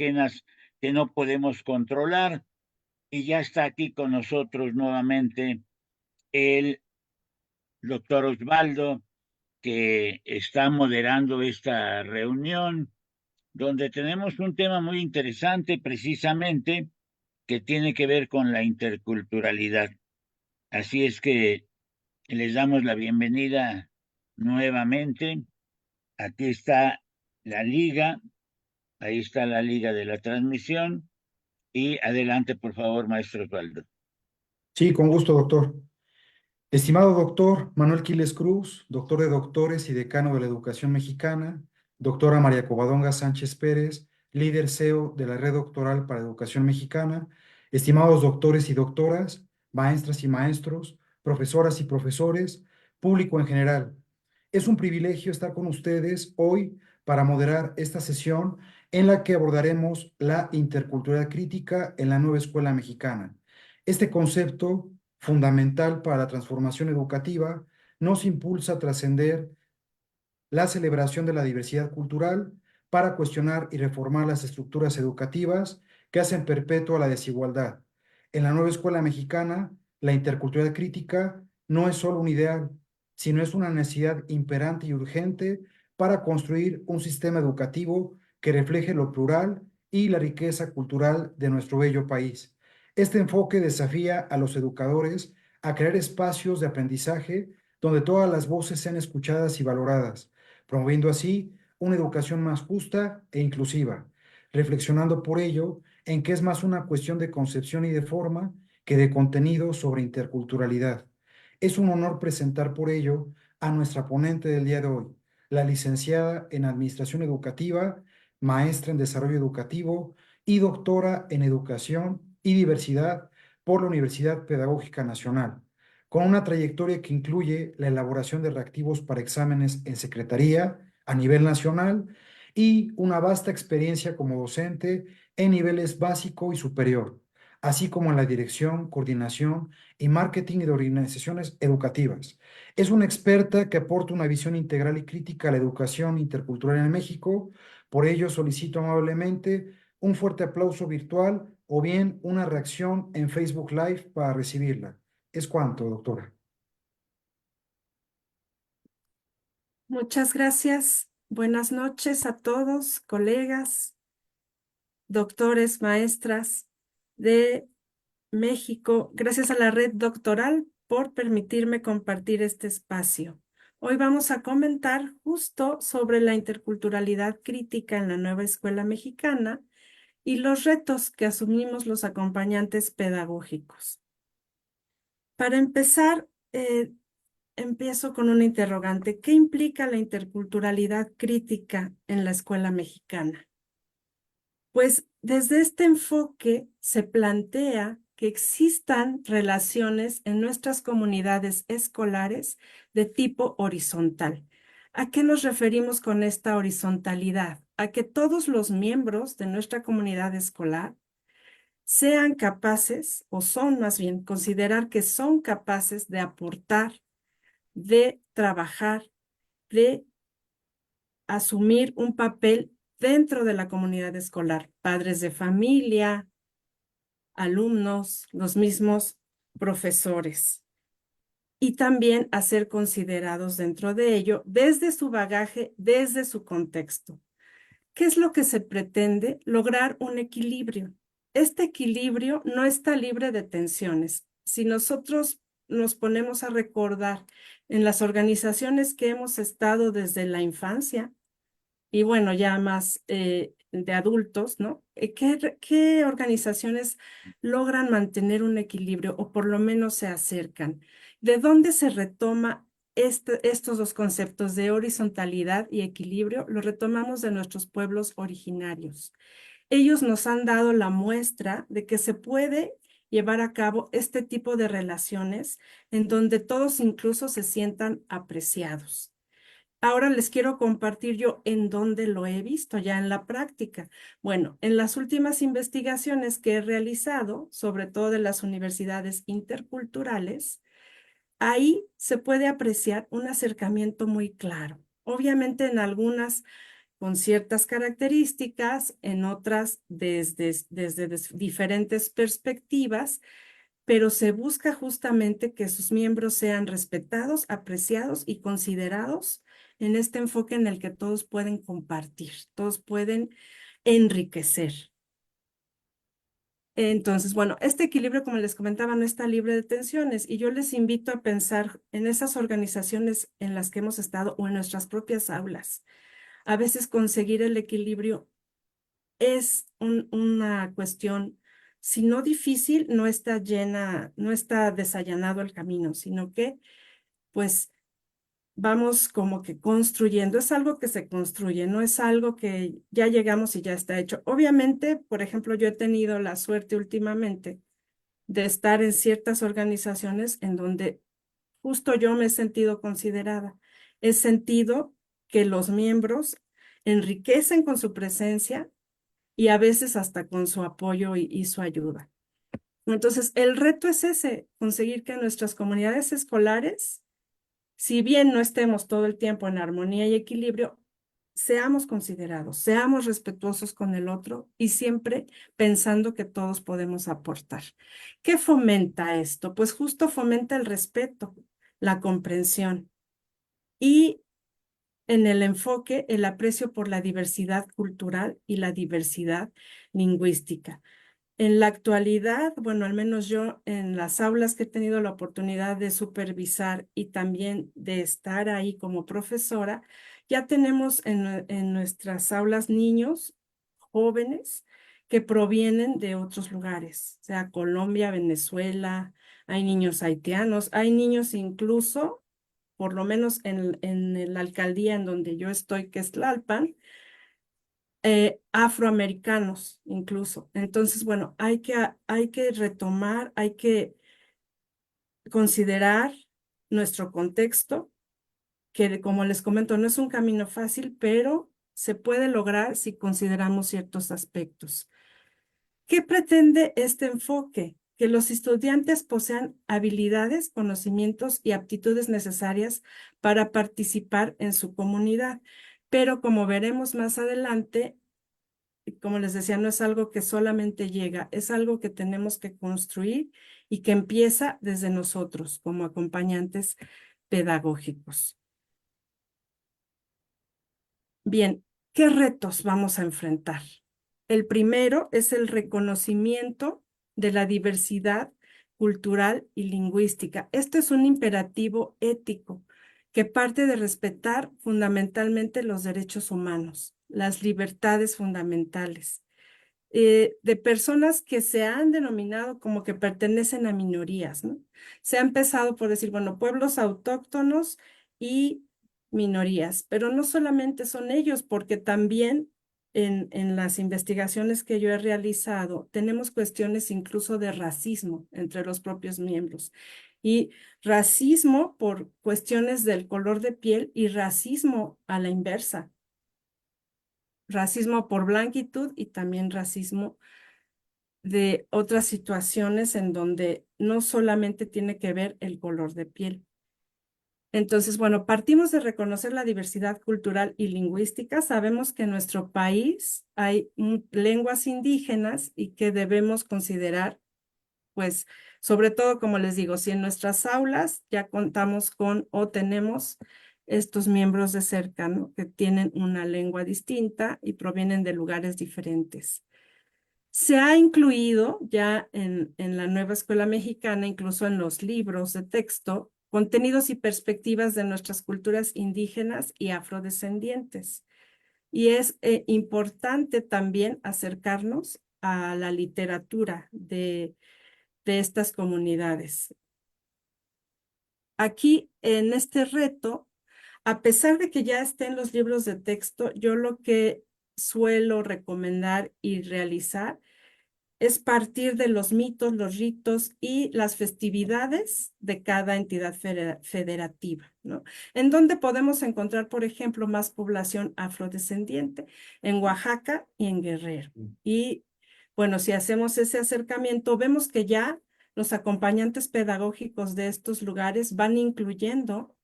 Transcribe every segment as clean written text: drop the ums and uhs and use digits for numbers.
ajenas que no podemos controlar. Y ya está aquí con nosotros nuevamente el doctor Osvaldo, que está moderando esta reunión, donde tenemos un tema muy interesante precisamente que tiene que ver con la interculturalidad. Así es que les damos la bienvenida nuevamente. Aquí está la liga, ahí está la liga de la transmisión. Y adelante, por favor, maestro Osvaldo. Sí, con gusto, doctor. Estimado doctor Manuel Quiles Cruz, doctor de doctores y decano de la educación mexicana, doctora María Covadonga Sánchez Pérez, líder CEO de la Red Doctoral para Educación Mexicana, estimados doctores y doctoras, maestras y maestros, profesoras y profesores, público en general. Es un privilegio estar con ustedes hoy para moderar esta sesión en la que abordaremos la interculturalidad crítica en la nueva escuela mexicana. Este concepto fundamental para la transformación educativa, nos impulsa a trascender la celebración de la diversidad cultural para cuestionar y reformar las estructuras educativas que hacen perpetua la desigualdad. En la nueva escuela mexicana, la interculturalidad crítica no es solo un ideal, sino es una necesidad imperante y urgente para construir un sistema educativo que refleje lo plural y la riqueza cultural de nuestro bello país. Este enfoque desafía a los educadores a crear espacios de aprendizaje donde todas las voces sean escuchadas y valoradas, promoviendo así una educación más justa e inclusiva, reflexionando por ello en que es más una cuestión de concepción y de forma que de contenido sobre interculturalidad. Es un honor presentar por ello a nuestra ponente del día de hoy, la licenciada en Administración Educativa, maestra en Desarrollo Educativo y doctora en Educación y Diversidad por la Universidad Pedagógica Nacional, con una trayectoria que incluye la elaboración de reactivos para exámenes en secretaría a nivel nacional y una vasta experiencia como docente en niveles básico y superior, así como en la dirección, coordinación y marketing de organizaciones educativas. Es una experta que aporta una visión integral y crítica a la educación intercultural en México. Por ello, solicito amablemente un fuerte aplauso virtual o bien una reacción en Facebook Live para recibirla. ¿Es cuanto, doctora? Muchas gracias. Buenas noches a todos, colegas, doctores, maestras de México. Gracias a la Red Doctoral por permitirme compartir este espacio. Hoy vamos a comentar justo sobre la interculturalidad crítica en la nueva escuela mexicana y los retos que asumimos los acompañantes pedagógicos. Para empezar, empiezo con una interrogante. ¿Qué implica la interculturalidad crítica en la escuela mexicana? Pues desde este enfoque se plantea que existan relaciones en nuestras comunidades escolares de tipo horizontal. ¿A qué nos referimos con esta horizontalidad? A que todos los miembros de nuestra comunidad escolar sean capaces, o son más bien, considerar que son capaces de aportar, de trabajar, de asumir un papel dentro de la comunidad escolar, padres de familia, alumnos, los mismos profesores, y también a ser considerados dentro de ello desde su bagaje, desde su contexto. ¿Qué es lo que se pretende? Lograr un equilibrio. Este equilibrio no está libre de tensiones. Si nosotros nos ponemos a recordar en las organizaciones que hemos estado desde la infancia, y bueno, ya más de adultos, ¿no? ¿Qué organizaciones logran mantener un equilibrio o por lo menos se acercan? ¿De dónde se retoma estos dos conceptos de horizontalidad y equilibrio? Los retomamos de nuestros pueblos originarios. Ellos nos han dado la muestra de que se puede llevar a cabo este tipo de relaciones en donde todos incluso se sientan apreciados. Ahora les quiero compartir yo en dónde lo he visto ya en la práctica. Bueno, en las últimas investigaciones que he realizado, sobre todo de las universidades interculturales, ahí se puede apreciar un acercamiento muy claro. Obviamente en algunas con ciertas características, en otras desde diferentes perspectivas, pero se busca justamente que sus miembros sean respetados, apreciados y considerados en este enfoque en el que todos pueden compartir, todos pueden enriquecer. Entonces, bueno, este equilibrio, como les comentaba, no está libre de tensiones y yo les invito a pensar en esas organizaciones en las que hemos estado o en nuestras propias aulas. A veces conseguir el equilibrio es una cuestión, si no difícil, no está desallanado el camino, sino que pues vamos como que construyendo. Es algo que se construye, no es algo que ya llegamos y ya está hecho. Obviamente, por ejemplo, yo he tenido la suerte últimamente de estar en ciertas organizaciones en donde justo yo me he sentido considerada. He sentido que los miembros enriquecen con su presencia y a veces hasta con su apoyo y su ayuda. Entonces, el reto es ese, conseguir que nuestras comunidades escolares, si bien no estemos todo el tiempo en armonía y equilibrio, seamos considerados, seamos respetuosos con el otro y siempre pensando que todos podemos aportar. ¿Qué fomenta esto? Pues justo fomenta el respeto, la comprensión y en el enfoque, el aprecio por la diversidad cultural y la diversidad lingüística. En la actualidad, bueno, al menos yo en las aulas que he tenido la oportunidad de supervisar y también de estar ahí como profesora, ya tenemos en nuestras aulas niños jóvenes que provienen de otros lugares, sea Colombia, Venezuela, hay niños haitianos, hay niños incluso, por lo menos en la alcaldía en donde yo estoy, que es Tlalpan, afroamericanos incluso. Entonces, bueno, hay que retomar, hay que considerar nuestro contexto, que como les comento, no es un camino fácil, pero se puede lograr si consideramos ciertos aspectos. ¿Qué pretende este enfoque? Que los estudiantes posean habilidades, conocimientos y aptitudes necesarias para participar en su comunidad. Pero como veremos más adelante, como les decía, no es algo que solamente llega, es algo que tenemos que construir y que empieza desde nosotros como acompañantes pedagógicos. Bien, ¿qué retos vamos a enfrentar? El primero es el reconocimiento de la diversidad cultural y lingüística. Esto es un imperativo ético que parte de respetar fundamentalmente los derechos humanos, las libertades fundamentales, de personas que se han denominado como que pertenecen a minorías, ¿no? Se ha empezado por decir, bueno, pueblos autóctonos y minorías, pero no solamente son ellos, porque también en las investigaciones que yo he realizado tenemos cuestiones incluso de racismo entre los propios miembros. Y racismo por cuestiones del color de piel y racismo a la inversa. Racismo por blanquitud y también racismo de otras situaciones en donde no solamente tiene que ver el color de piel. Entonces, bueno, partimos de reconocer la diversidad cultural y lingüística. Sabemos que en nuestro país hay lenguas indígenas y que debemos considerar, pues, sobre todo, como les digo, si en nuestras aulas ya contamos con o tenemos estos miembros de cerca, ¿no? Que tienen una lengua distinta y provienen de lugares diferentes. Se ha incluido ya en la nueva escuela mexicana, incluso en los libros de texto, contenidos y perspectivas de nuestras culturas indígenas y afrodescendientes. Y es importante también acercarnos a la literatura de estas comunidades. Aquí, en este reto, a pesar de que ya estén los libros de texto, yo lo que suelo recomendar y realizar es partir de los mitos, los ritos y las festividades de cada entidad federativa, ¿no? En donde podemos encontrar, por ejemplo, más población afrodescendiente, en Oaxaca y en Guerrero. Y bueno, si hacemos ese acercamiento, vemos que ya los acompañantes pedagógicos de estos lugares van incluyendo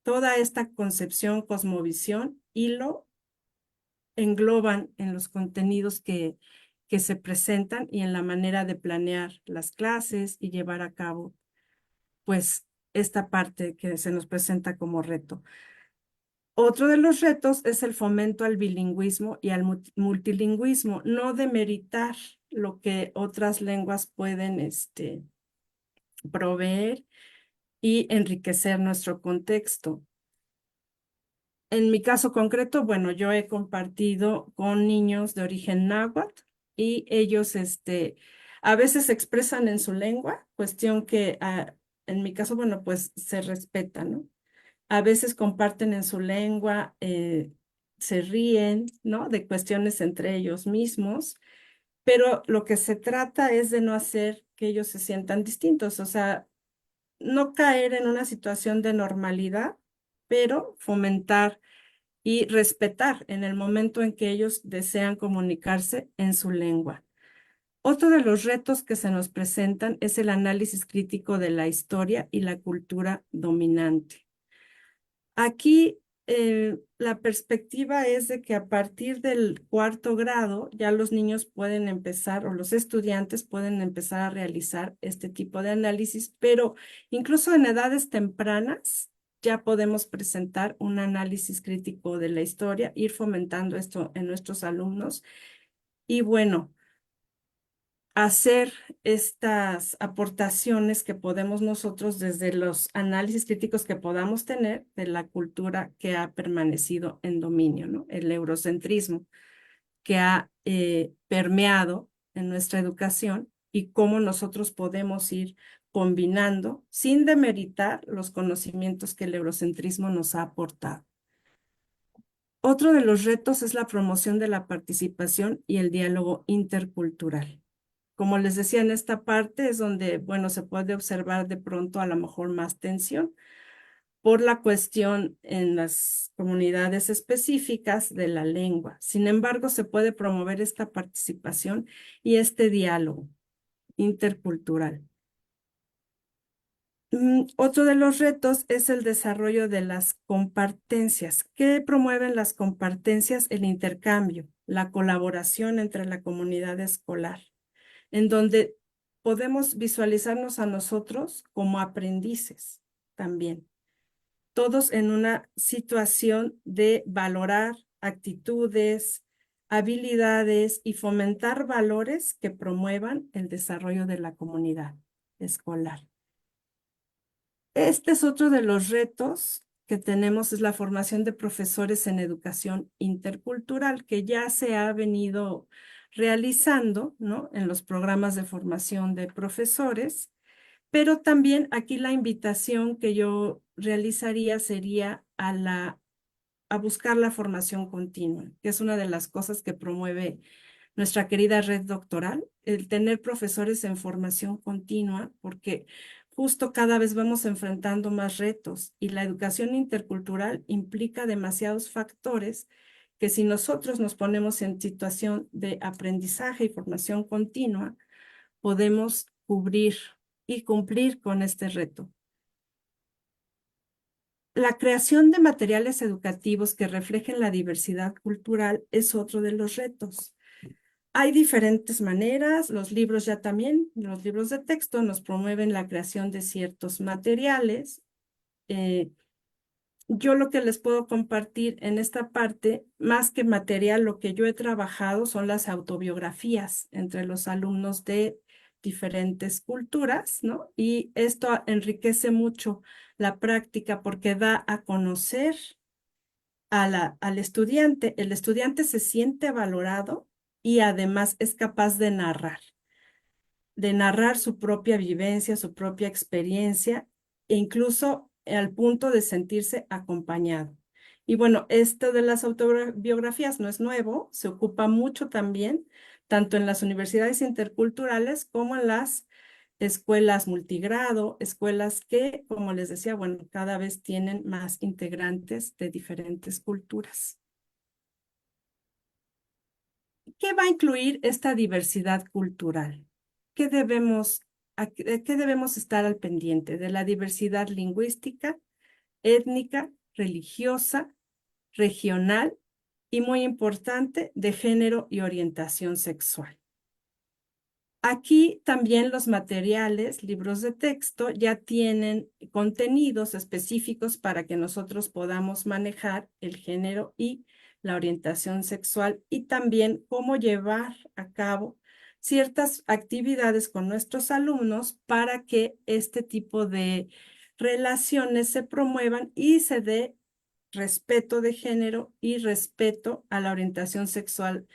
toda esta concepción, cosmovisión y lo engloban en los contenidos que se presentan y en la manera de planear las clases y llevar a cabo, pues, esta parte que se nos presenta como reto. Otro de los retos es el fomento al bilingüismo y al multilingüismo, no demeritar lo que otras lenguas pueden proveer y enriquecer nuestro contexto. En mi caso concreto, bueno, yo he compartido con niños de origen náhuatl y ellos a veces se expresan en su lengua, cuestión que en mi caso, bueno, pues se respeta, ¿no? A veces comparten en su lengua, se ríen, ¿no? De cuestiones entre ellos mismos, pero lo que se trata es de no hacer que ellos se sientan distintos, o sea, no caer en una situación de normalidad, pero fomentar y respetar en el momento en que ellos desean comunicarse en su lengua. Otro de los retos que se nos presentan es el análisis crítico de la historia y la cultura dominante. Aquí la perspectiva es de que a partir del 4º grado ya los niños pueden empezar o los estudiantes pueden empezar a realizar este tipo de análisis, pero incluso en edades tempranas ya podemos presentar un análisis crítico de la historia, ir fomentando esto en nuestros alumnos y bueno, hacer estas aportaciones que podemos nosotros desde los análisis críticos que podamos tener de la cultura que ha permanecido en dominio, ¿no? El eurocentrismo que ha permeado en nuestra educación y cómo nosotros podemos ir combinando sin demeritar los conocimientos que el eurocentrismo nos ha aportado. Otro de los retos es la promoción de la participación y el diálogo intercultural. Como les decía, en esta parte es donde, bueno, se puede observar de pronto a lo mejor más tensión por la cuestión en las comunidades específicas de la lengua. Sin embargo, se puede promover esta participación y este diálogo intercultural. Otro de los retos es el desarrollo de las compartencias. ¿Qué promueven las compartencias? El intercambio, la colaboración entre la comunidad escolar, en donde podemos visualizarnos a nosotros como aprendices también, todos en una situación de valorar actitudes, habilidades y fomentar valores que promuevan el desarrollo de la comunidad escolar. Este es otro de los retos que tenemos, es la formación de profesores en educación intercultural, que ya se ha venido realizando, ¿no? En los programas de formación de profesores, pero también aquí la invitación que yo realizaría sería a buscar la formación continua, que es una de las cosas que promueve nuestra querida red doctoral, el tener profesores en formación continua, porque justo cada vez vamos enfrentando más retos y la educación intercultural implica demasiados factores que si nosotros nos ponemos en situación de aprendizaje y formación continua, podemos cubrir y cumplir con este reto. La creación de materiales educativos que reflejen la diversidad cultural es otro de los retos. Hay diferentes maneras, los libros ya también, los libros de texto nos promueven la creación de ciertos materiales. Yo lo que les puedo compartir en esta parte, más que material, lo que yo he trabajado son las autobiografías entre los alumnos de diferentes culturas, ¿no? Y esto enriquece mucho la práctica porque da a conocer al estudiante. El estudiante se siente valorado y además es capaz de narrar su propia vivencia, su propia experiencia e incluso al punto de sentirse acompañado. Y bueno, esto de las autobiografías no es nuevo, se ocupa mucho también, tanto en las universidades interculturales como en las escuelas multigrado, escuelas que, como les decía, bueno, cada vez tienen más integrantes de diferentes culturas. ¿Qué va a incluir esta diversidad cultural? ¿De qué debemos estar al pendiente? De la diversidad lingüística, étnica, religiosa, regional y muy importante, de género y orientación sexual. Aquí también los materiales, libros de texto, ya tienen contenidos específicos para que nosotros podamos manejar el género y la orientación sexual y también cómo llevar a cabo ciertas actividades con nuestros alumnos para que este tipo de relaciones se promuevan y se dé respeto de género y respeto a la orientación sexual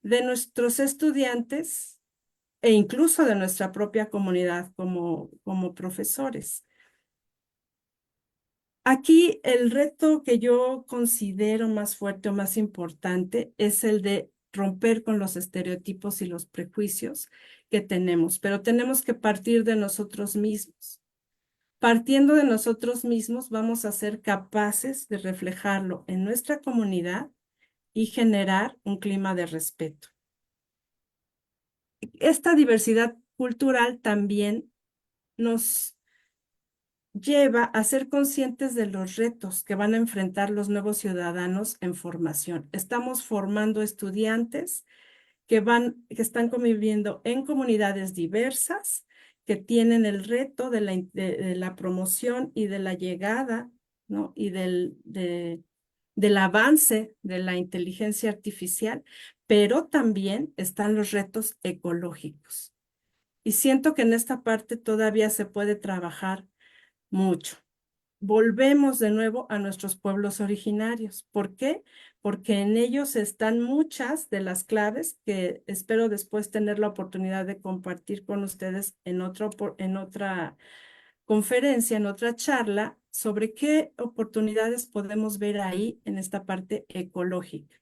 de nuestros estudiantes e incluso de nuestra propia comunidad como profesores. Aquí el reto que yo considero más fuerte o más importante es el de romper con los estereotipos y los prejuicios que tenemos, pero tenemos que partir de nosotros mismos. Partiendo de nosotros mismos, vamos a ser capaces de reflejarlo en nuestra comunidad y generar un clima de respeto. Esta diversidad cultural también nos lleva a ser conscientes de los retos que van a enfrentar los nuevos ciudadanos en formación. Estamos formando estudiantes que están conviviendo en comunidades diversas, que tienen el reto de la promoción y de la llegada, ¿no? Y del avance de la inteligencia artificial, pero también están los retos ecológicos. Y siento que en esta parte todavía se puede trabajar mucho. Volvemos de nuevo a nuestros pueblos originarios. ¿Por qué? Porque en ellos están muchas de las claves que espero después tener la oportunidad de compartir con ustedes en otra conferencia, en otra charla, sobre qué oportunidades podemos ver ahí en esta parte ecológica.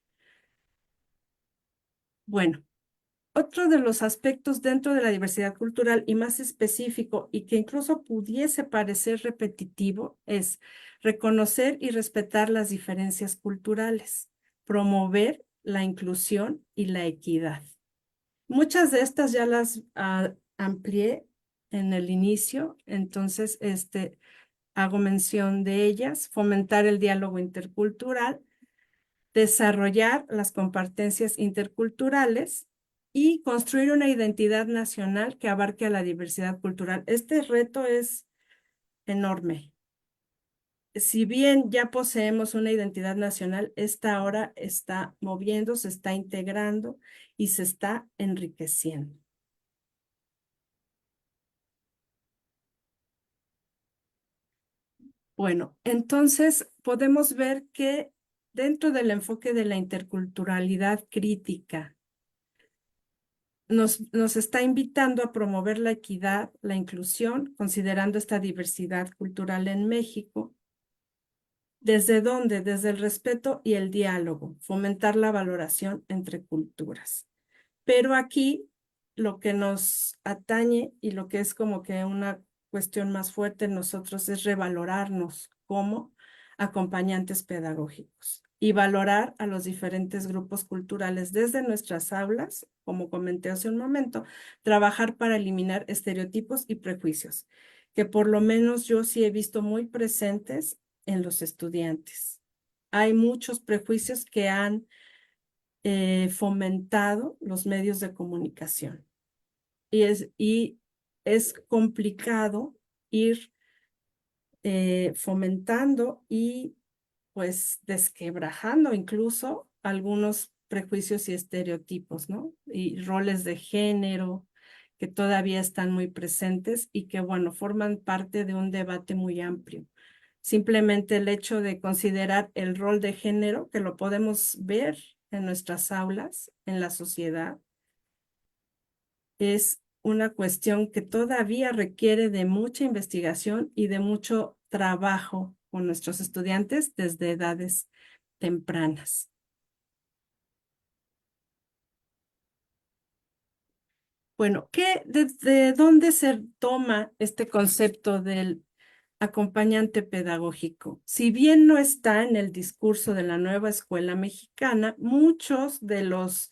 Bueno, otro de los aspectos dentro de la diversidad cultural y más específico y que incluso pudiese parecer repetitivo es reconocer y respetar las diferencias culturales, promover la inclusión y la equidad. Muchas de estas ya las amplié en el inicio, entonces hago mención de ellas, fomentar el diálogo intercultural, desarrollar las competencias interculturales y construir una identidad nacional que abarque a la diversidad cultural. Este reto es enorme. Si bien ya poseemos una identidad nacional, esta ahora está moviendo, se está integrando y se está enriqueciendo. Bueno, entonces podemos ver que dentro del enfoque de la interculturalidad crítica, nos está invitando a promover la equidad, la inclusión, considerando esta diversidad cultural en México. ¿Desde dónde? Desde el respeto y el diálogo, fomentar la valoración entre culturas. Pero aquí lo que nos atañe y lo que es como que una cuestión más fuerte en nosotros es revalorarnos como acompañantes pedagógicos y valorar a los diferentes grupos culturales desde nuestras aulas, como comenté hace un momento, trabajar para eliminar estereotipos y prejuicios, que por lo menos yo sí he visto muy presentes en los estudiantes. Hay muchos prejuicios que han fomentado los medios de comunicación. Y es complicado ir fomentando y pues desquebrajando incluso algunos prejuicios y estereotipos, ¿no? Y roles de género que todavía están muy presentes y que, bueno, forman parte de un debate muy amplio. Simplemente el hecho de considerar el rol de género, que lo podemos ver en nuestras aulas, en la sociedad, es una cuestión que todavía requiere de mucha investigación y de mucho trabajo con nuestros estudiantes desde edades tempranas. Bueno, ¿desde dónde se toma este concepto del acompañante pedagógico? Si bien no está en el discurso de la nueva escuela mexicana, muchos de los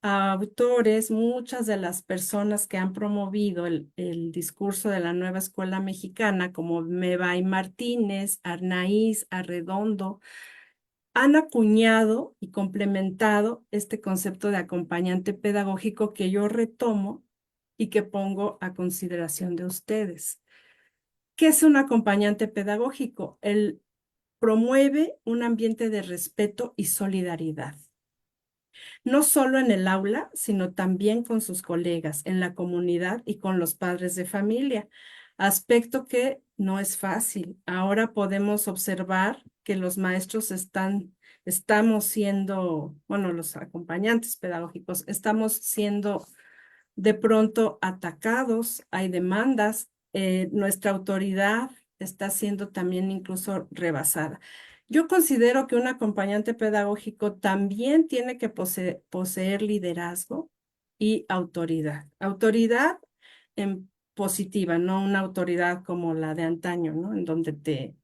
autores, muchas de las personas que han promovido el discurso de la nueva escuela mexicana, como Mebay Martínez, Arnaiz, Arredondo, han acuñado y complementado este concepto de acompañante pedagógico que yo retomo y que pongo a consideración de ustedes. ¿Qué es un acompañante pedagógico? Él promueve un ambiente de respeto y solidaridad, no solo en el aula, sino también con sus colegas, en la comunidad y con los padres de familia, aspecto que no es fácil. Ahora podemos observar que los maestros estamos siendo, bueno, los acompañantes pedagógicos, estamos siendo de pronto atacados, hay demandas, nuestra autoridad está siendo también incluso rebasada. Yo considero que un acompañante pedagógico también tiene que poseer liderazgo y autoridad. Autoridad en positiva, no una autoridad como la de antaño, ¿no? En donde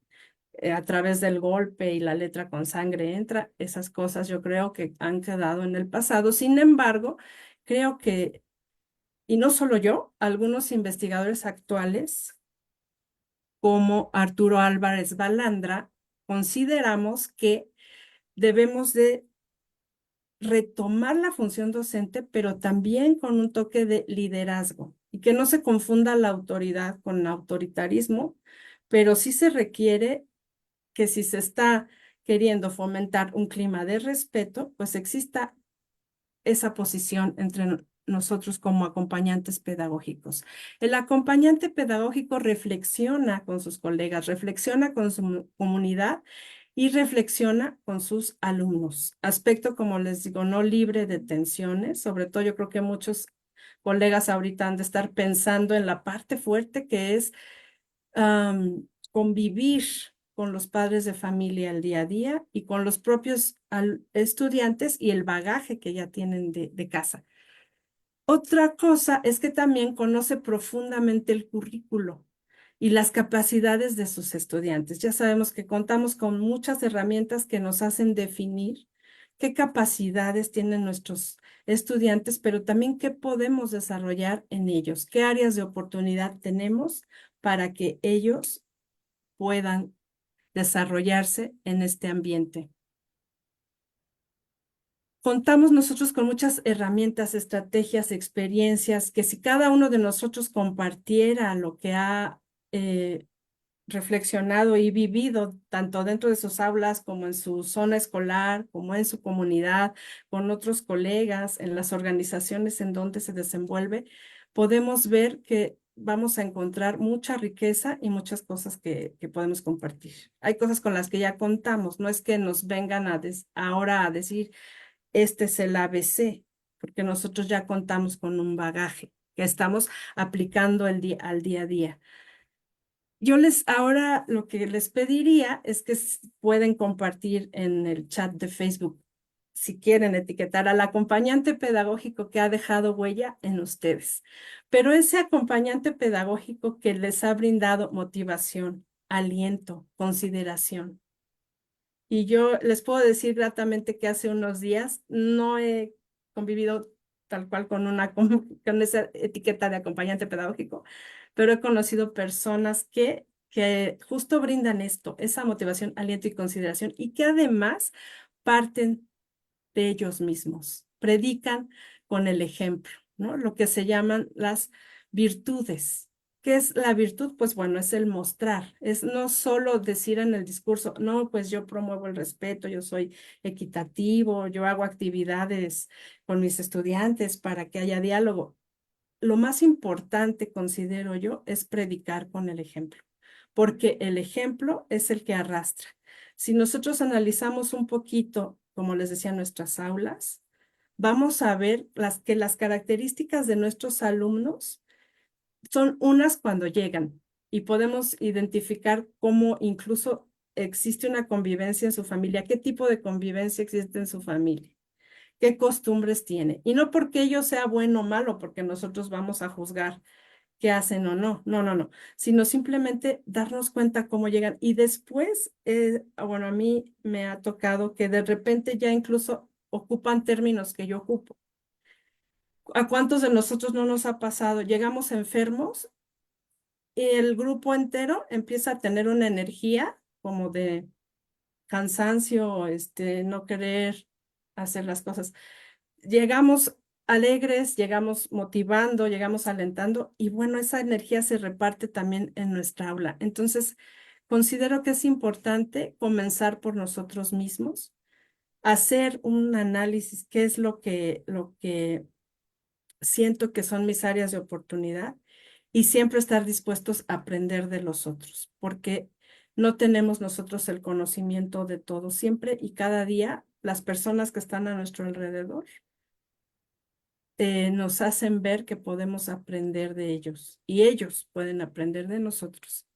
a través del golpe y la letra con sangre entra, esas cosas yo creo que han quedado en el pasado. Sin embargo, creo que y no solo yo, algunos investigadores actuales, como Arturo Álvarez Balandra, consideramos que debemos de retomar la función docente, pero también con un toque de liderazgo y que no se confunda la autoridad con autoritarismo, pero sí se requiere que si se está queriendo fomentar un clima de respeto, pues exista esa posición entre nosotros como acompañantes pedagógicos. El acompañante pedagógico reflexiona con sus colegas, reflexiona con su comunidad y reflexiona con sus alumnos. Aspecto, como les digo, no libre de tensiones. Sobre todo yo creo que muchos colegas ahorita han de estar pensando en la parte fuerte que es convivir con los padres de familia el día a día y con los propios estudiantes y el bagaje que ya tienen de casa. Otra cosa es que también conoce profundamente el currículo y las capacidades de sus estudiantes. Ya sabemos que contamos con muchas herramientas que nos hacen definir qué capacidades tienen nuestros estudiantes, pero también qué podemos desarrollar en ellos, qué áreas de oportunidad tenemos para que ellos puedan desarrollarse en este ambiente. Contamos nosotros con muchas herramientas, estrategias, experiencias, que si cada uno de nosotros compartiera lo que ha reflexionado y vivido, tanto dentro de sus aulas como en su zona escolar, como en su comunidad, con otros colegas, en las organizaciones en donde se desenvuelve, podemos ver que vamos a encontrar mucha riqueza y muchas cosas que podemos compartir. Hay cosas con las que ya contamos, no es que nos vengan ahora a decir, este es el ABC, porque nosotros ya contamos con un bagaje que estamos aplicando al día a día. Yo ahora lo que les pediría es que pueden compartir en el chat de Facebook, si quieren etiquetar al acompañante pedagógico que ha dejado huella en ustedes, pero ese acompañante pedagógico que les ha brindado motivación, aliento, consideración. Y yo les puedo decir gratamente que hace unos días no he convivido tal cual con esa etiqueta de acompañante pedagógico, pero he conocido personas que justo brindan esto, esa motivación, aliento y consideración, y que además parten de ellos mismos, predican con el ejemplo, ¿no? Lo que se llaman las virtudes. ¿Qué es la virtud? Pues bueno, es el mostrar, es no solo decir en el discurso, no, pues yo promuevo el respeto, yo soy equitativo, yo hago actividades con mis estudiantes para que haya diálogo. Lo más importante, considero yo, es predicar con el ejemplo, porque el ejemplo es el que arrastra. Si nosotros analizamos un poquito, como les decía, nuestras aulas, vamos a ver que las características de nuestros alumnos son unas cuando llegan y podemos identificar cómo incluso existe una convivencia en su familia, qué tipo de convivencia existe en su familia, qué costumbres tiene. Y no porque ello sea bueno o malo, porque nosotros vamos a juzgar qué hacen o no, no, sino simplemente darnos cuenta cómo llegan. Y después, bueno, a mí me ha tocado que de repente ya incluso ocupan términos que yo ocupo. ¿A cuántos de nosotros no nos ha pasado? Llegamos enfermos y el grupo entero empieza a tener una energía como de cansancio, no querer hacer las cosas. Llegamos alegres, llegamos motivando, llegamos alentando y bueno, esa energía se reparte también en nuestra aula. Entonces, considero que es importante comenzar por nosotros mismos, hacer un análisis, qué es lo que siento que son mis áreas de oportunidad y siempre estar dispuestos a aprender de los otros, porque no tenemos nosotros el conocimiento de todo siempre y cada día las personas que están a nuestro alrededor nos hacen ver que podemos aprender de ellos y ellos pueden aprender de nosotros.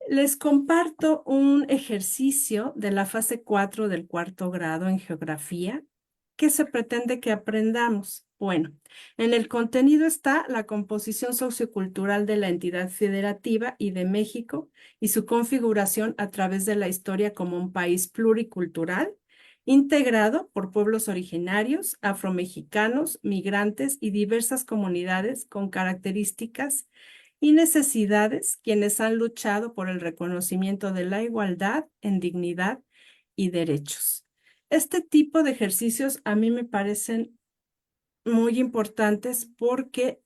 Les comparto un ejercicio de la fase 4 del cuarto grado en geografía que se pretende que aprendamos. Bueno, en el contenido está la composición sociocultural de la entidad federativa y de México y su configuración a través de la historia como un país pluricultural, integrado por pueblos originarios, afromexicanos, migrantes y diversas comunidades con características y necesidades, quienes han luchado por el reconocimiento de la igualdad en dignidad y derechos. Este tipo de ejercicios a mí me parecen muy importantes porque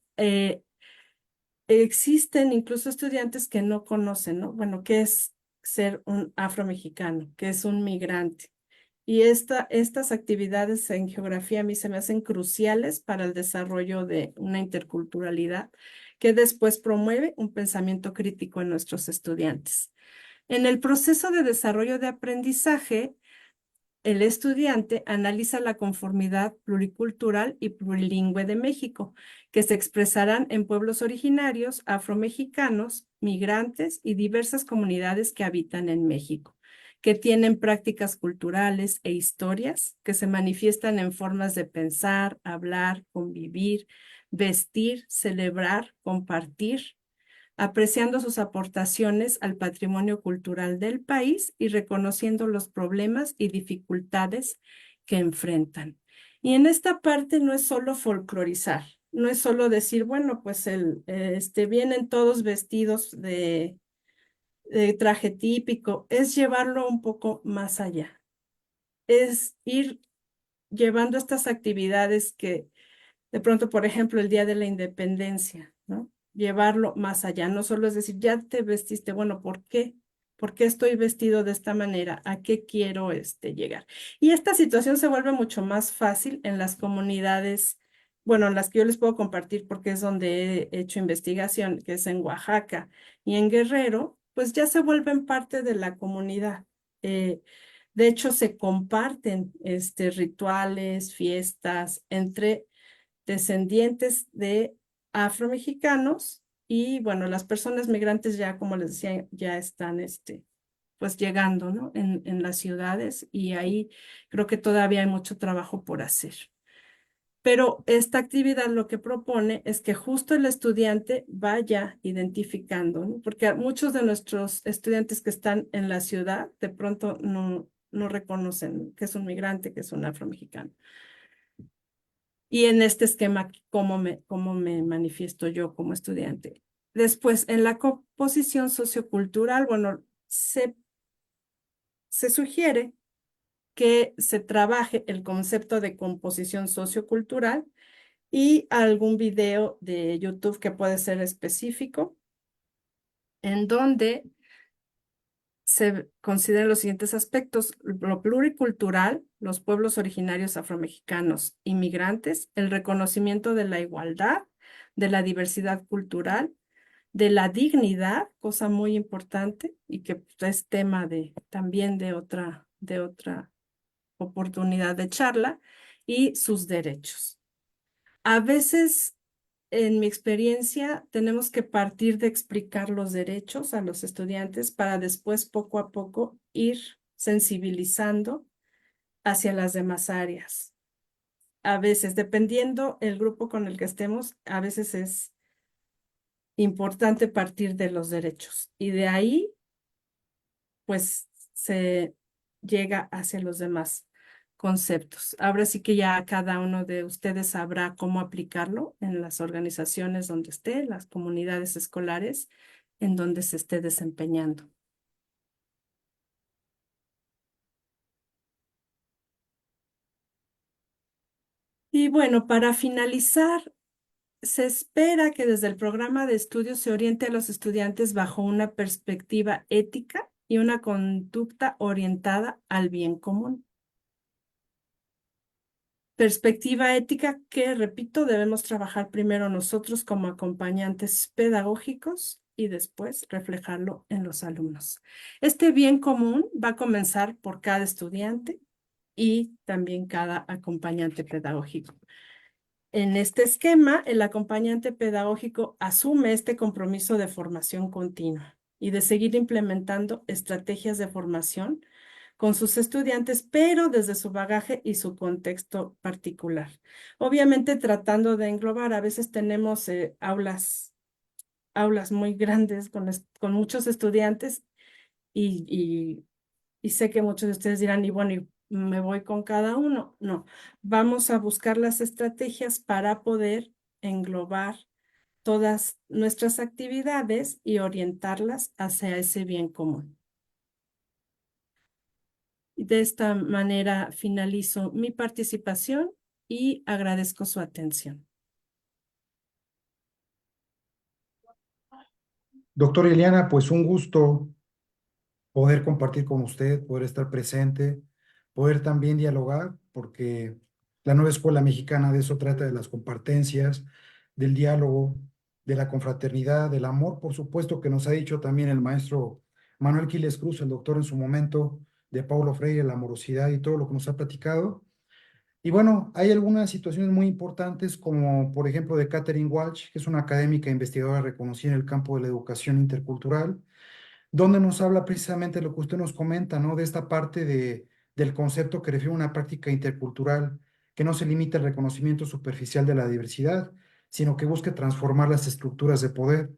existen incluso estudiantes que no conocen, ¿no? Bueno, ¿qué es ser un afromexicano? ¿Qué es un migrante? Y estas actividades en geografía a mí se me hacen cruciales para el desarrollo de una interculturalidad que después promueve un pensamiento crítico en nuestros estudiantes. En el proceso de desarrollo de aprendizaje, el estudiante analiza la conformidad pluricultural y plurilingüe de México, que se expresarán en pueblos originarios, afromexicanos, migrantes y diversas comunidades que habitan en México, que tienen prácticas culturales e historias que se manifiestan en formas de pensar, hablar, convivir, vestir, celebrar, compartir, apreciando sus aportaciones al patrimonio cultural del país y reconociendo los problemas y dificultades que enfrentan. Y en esta parte no es solo folclorizar, no es solo decir, bueno, pues vienen todos vestidos de traje típico, es llevarlo un poco más allá, es ir llevando estas actividades que de pronto, por ejemplo, el Día de la Independencia, ¿no? Llevarlo más allá, no solo es decir, ya te vestiste, bueno, ¿por qué? ¿Por qué estoy vestido de esta manera? ¿A qué quiero llegar? Y esta situación se vuelve mucho más fácil en las comunidades, bueno, en las que yo les puedo compartir porque es donde he hecho investigación, que es en Oaxaca y en Guerrero, pues ya se vuelven parte de la comunidad. De hecho, se comparten rituales, fiestas entre descendientes de afromexicanos y bueno, las personas migrantes ya, como les decía, ya están pues llegando, ¿no? En las ciudades y ahí creo que todavía hay mucho trabajo por hacer. Pero esta actividad lo que propone es que justo el estudiante vaya identificando, ¿no? Porque muchos de nuestros estudiantes que están en la ciudad de pronto no reconocen que es un migrante, que es un afromexicano. Y en este esquema, cómo me manifiesto yo como estudiante. Después, en la composición sociocultural, bueno, se sugiere que se trabaje el concepto de composición sociocultural y algún video de YouTube que puede ser específico, en donde se consideran los siguientes aspectos: lo pluricultural, los pueblos originarios afromexicanos, inmigrantes, el reconocimiento de la igualdad, de la diversidad cultural, de la dignidad, cosa muy importante y que pues, es tema también de otra oportunidad de charla, y sus derechos. A veces, en mi experiencia, tenemos que partir de explicar los derechos a los estudiantes para después, poco a poco, ir sensibilizando hacia las demás áreas. A veces, dependiendo el grupo con el que estemos, a veces es importante partir de los derechos y de ahí, pues, se llega hacia los demás conceptos. Ahora sí que ya cada uno de ustedes sabrá cómo aplicarlo en las organizaciones donde esté, las comunidades escolares, en donde se esté desempeñando. Y bueno, para finalizar, se espera que desde el programa de estudios se oriente a los estudiantes bajo una perspectiva ética y una conducta orientada al bien común. Perspectiva ética que, repito, debemos trabajar primero nosotros como acompañantes pedagógicos y después reflejarlo en los alumnos. Este bien común va a comenzar por cada estudiante y también cada acompañante pedagógico. En este esquema, el acompañante pedagógico asume este compromiso de formación continua y de seguir implementando estrategias de formación con sus estudiantes, pero desde su bagaje y su contexto particular. Obviamente tratando de englobar, a veces tenemos aulas muy grandes con muchos estudiantes y sé que muchos de ustedes dirán, y bueno, ¿y me voy con cada uno? No, vamos a buscar las estrategias para poder englobar todas nuestras actividades y orientarlas hacia ese bien común. Y de esta manera finalizo mi participación y agradezco su atención. Doctora Ileana, pues un gusto poder compartir con usted, poder estar presente, poder también dialogar, porque la nueva escuela mexicana de eso trata, de las compartencias, del diálogo, de la confraternidad, del amor, por supuesto, que nos ha dicho también el maestro Manuel Quiles Cruz, el doctor en su momento, de Paulo Freire, la amorosidad y todo lo que nos ha platicado. Y bueno, hay algunas situaciones muy importantes, como por ejemplo de Catherine Walsh, que es una académica investigadora reconocida en el campo de la educación intercultural, donde nos habla precisamente lo que usted nos comenta, ¿no? De esta parte del concepto que refiere a una práctica intercultural que no se limita al reconocimiento superficial de la diversidad, sino que busque transformar las estructuras de poder.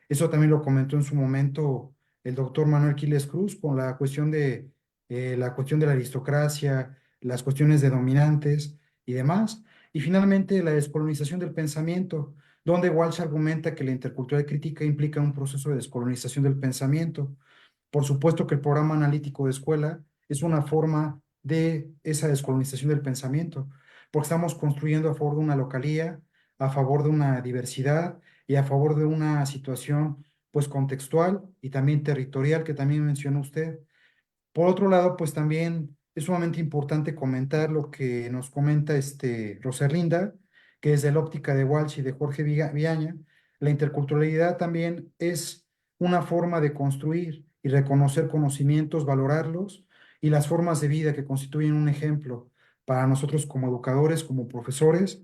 Eso también lo comentó en su momento el doctor Manuel Quiles Cruz con la cuestión de la aristocracia, las cuestiones de dominantes y demás. Y finalmente la descolonización del pensamiento, donde Walsh argumenta que la intercultural crítica implica un proceso de descolonización del pensamiento. Por supuesto que el programa analítico de escuela es una forma de esa descolonización del pensamiento, porque estamos construyendo a favor de una localía, a favor de una diversidad y a favor de una situación pues contextual y también territorial que también mencionó usted. Por otro lado, pues también es sumamente importante comentar lo que nos comenta Roserlinda, que desde la óptica de Walsh y de Jorge Viaña, la interculturalidad también es una forma de construir y reconocer conocimientos, valorarlos y las formas de vida que constituyen un ejemplo para nosotros como educadores, como profesores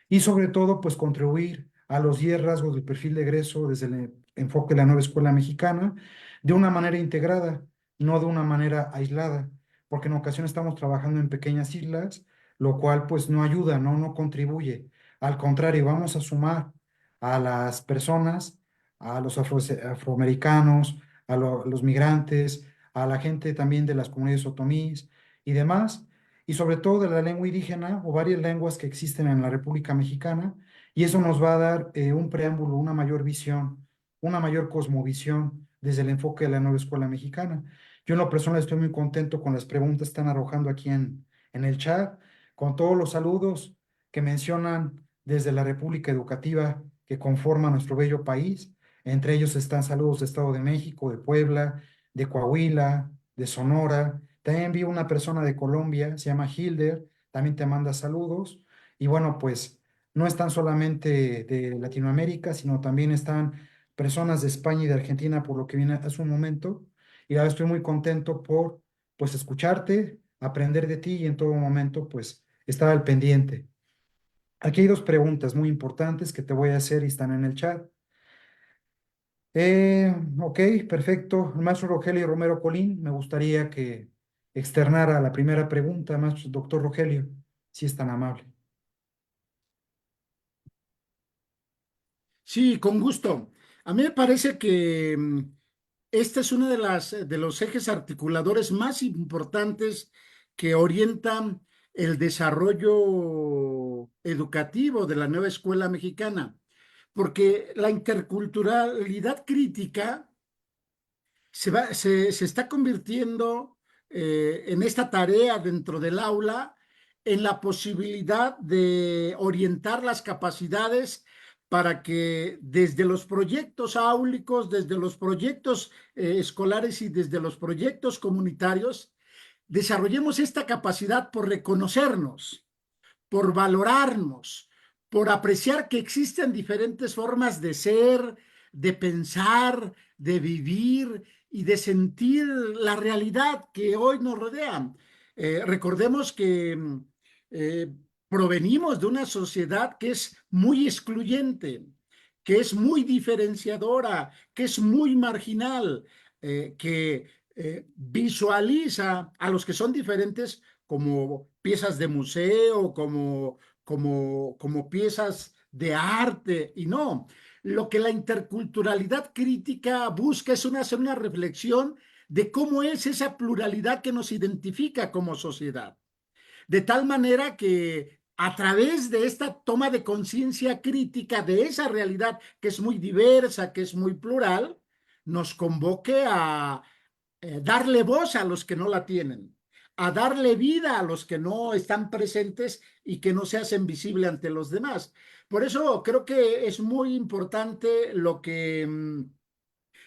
y sobre todo, pues contribuir a los 10 rasgos del perfil de egreso desde el enfoque de la nueva escuela mexicana de una manera integrada, no de una manera aislada, porque en ocasiones estamos trabajando en pequeñas islas, lo cual pues no ayuda, no contribuye. Al contrario, vamos a sumar a las personas, a los afroamericanos, los migrantes, a la gente también de las comunidades otomíes y demás, y sobre todo de la lengua indígena o varias lenguas que existen en la República Mexicana, y eso nos va a dar un preámbulo, una mayor visión, una mayor cosmovisión desde el enfoque de la nueva escuela mexicana. Yo en lo personal estoy muy contento con las preguntas que están arrojando aquí en el chat, con todos los saludos que mencionan desde la República Educativa que conforma nuestro bello país. Entre ellos están saludos de Estado de México, de Puebla, de Coahuila, de Sonora. También vi una persona de Colombia, se llama Hilder, también te manda saludos. Y bueno, pues no están solamente de Latinoamérica, sino también están personas de España y de Argentina, por lo que viene hace un momento. Y ahora estoy muy contento por, pues, escucharte, aprender de ti y en todo momento, pues, estar al pendiente. Aquí hay dos preguntas muy importantes que te voy a hacer y están en el chat. Ok, perfecto. El maestro Rogelio Romero Colín, me gustaría que externara la primera pregunta, maestro doctor Rogelio, si es tan amable. Sí, con gusto. A mí me parece que este es uno de los ejes articuladores más importantes que orientan el desarrollo educativo de la nueva escuela mexicana, porque la interculturalidad crítica se está convirtiendo en esta tarea dentro del aula, en la posibilidad de orientar las capacidades para que desde los proyectos áulicos, desde los proyectos escolares y desde los proyectos comunitarios, desarrollemos esta capacidad por reconocernos, por valorarnos, por apreciar que existen diferentes formas de ser, de pensar, de vivir y de sentir la realidad que hoy nos rodea. Recordemos que eh, provenimos de una sociedad que es muy excluyente, que es muy diferenciadora, que es muy marginal, que visualiza a los que son diferentes como piezas de museo, como piezas de arte, y no. Lo que la interculturalidad crítica busca es hacer una reflexión de cómo es esa pluralidad que nos identifica como sociedad. De tal manera que a través de esta toma de conciencia crítica de esa realidad que es muy diversa, que es muy plural, nos convoque a darle voz a los que no la tienen, a darle vida a los que no están presentes y que no se hacen visible ante los demás. Por eso creo que es muy importante lo que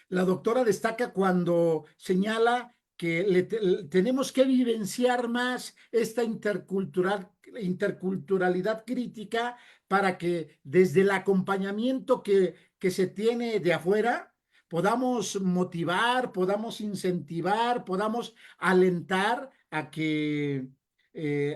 la doctora destaca cuando señala que tenemos que vivenciar más esta interculturalidad crítica para que desde el acompañamiento que se tiene de afuera podamos motivar, podamos incentivar, podamos alentar a que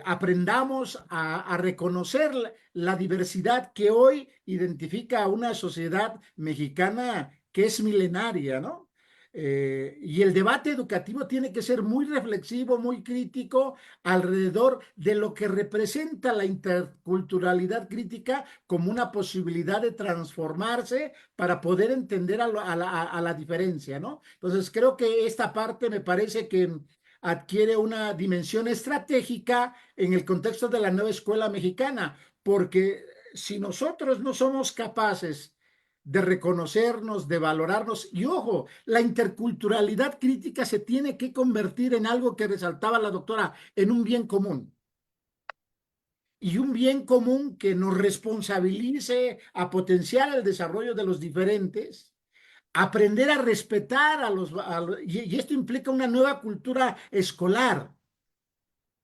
aprendamos a reconocer la diversidad que hoy identifica a una sociedad mexicana que es milenaria, ¿no? Y el debate educativo tiene que ser muy reflexivo, muy crítico alrededor de lo que representa la interculturalidad crítica como una posibilidad de transformarse para poder entender a la diferencia, ¿no? Entonces creo que esta parte me parece que adquiere una dimensión estratégica en el contexto de la nueva escuela mexicana, porque si nosotros no somos capaces de reconocernos, de valorarnos. Y ojo, la interculturalidad crítica se tiene que convertir en algo que resaltaba la doctora, en un bien común. Y un bien común que nos responsabilice a potenciar el desarrollo de los diferentes, aprender a respetar y esto implica una nueva cultura escolar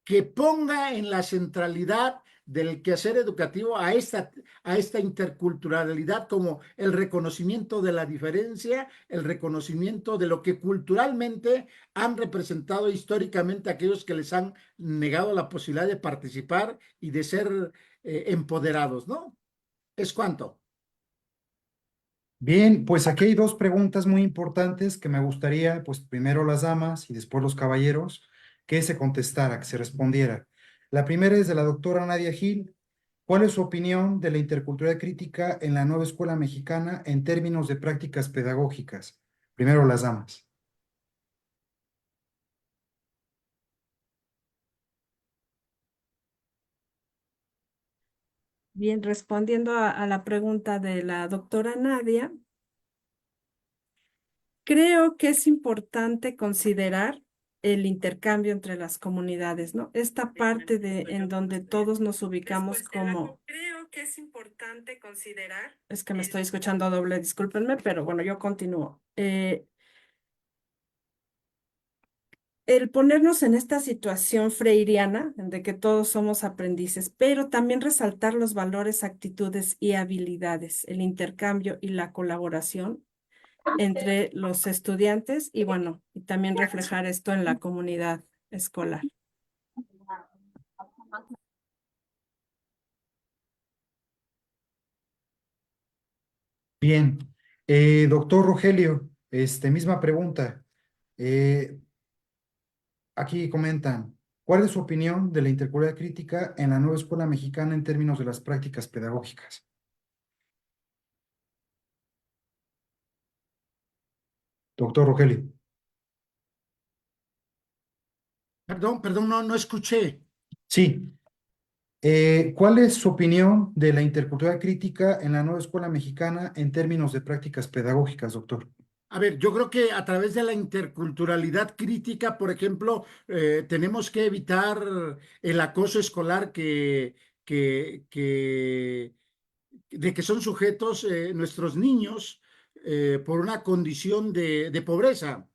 que ponga en la centralidad del quehacer educativo a esta interculturalidad como el reconocimiento de la diferencia, el reconocimiento de lo que culturalmente han representado históricamente aquellos que les han negado la posibilidad de participar y de ser empoderados, ¿no? Es cuanto. Bien, pues aquí hay dos preguntas muy importantes que me gustaría, pues primero las damas y después los caballeros, que se contestara, que se respondiera. La primera es de la doctora Nadia Gil. ¿Cuál es su opinión de la interculturalidad crítica en la nueva escuela mexicana en términos de prácticas pedagógicas? Primero las damas. Bien, respondiendo a la pregunta de la doctora Nadia, creo que es importante considerar el intercambio entre las comunidades, ¿no? Esta parte en donde todos nos ubicamos como... Creo que es importante considerar... Es que me estoy escuchando doble, discúlpenme, pero bueno, yo continúo. El ponernos en esta situación freiriana, de que todos somos aprendices, pero también resaltar los valores, actitudes y habilidades, el intercambio y la colaboración entre los estudiantes y bueno, y también reflejar esto en la comunidad escolar. Bien. Doctor Rogelio, misma pregunta. Eh, Aquí comentan, ¿cuál es su opinión de la interculturalidad crítica en la nueva escuela mexicana en términos de las prácticas pedagógicas? Doctor Rogelio. Perdón, no escuché. Sí, ¿Cuál es su opinión de la interculturalidad crítica en la nueva escuela mexicana en términos de prácticas pedagógicas, doctor? A ver, yo creo que a través de la interculturalidad crítica, por ejemplo, tenemos que evitar el acoso escolar que, que, de que son sujetos nuestros niños por una condición de pobreza,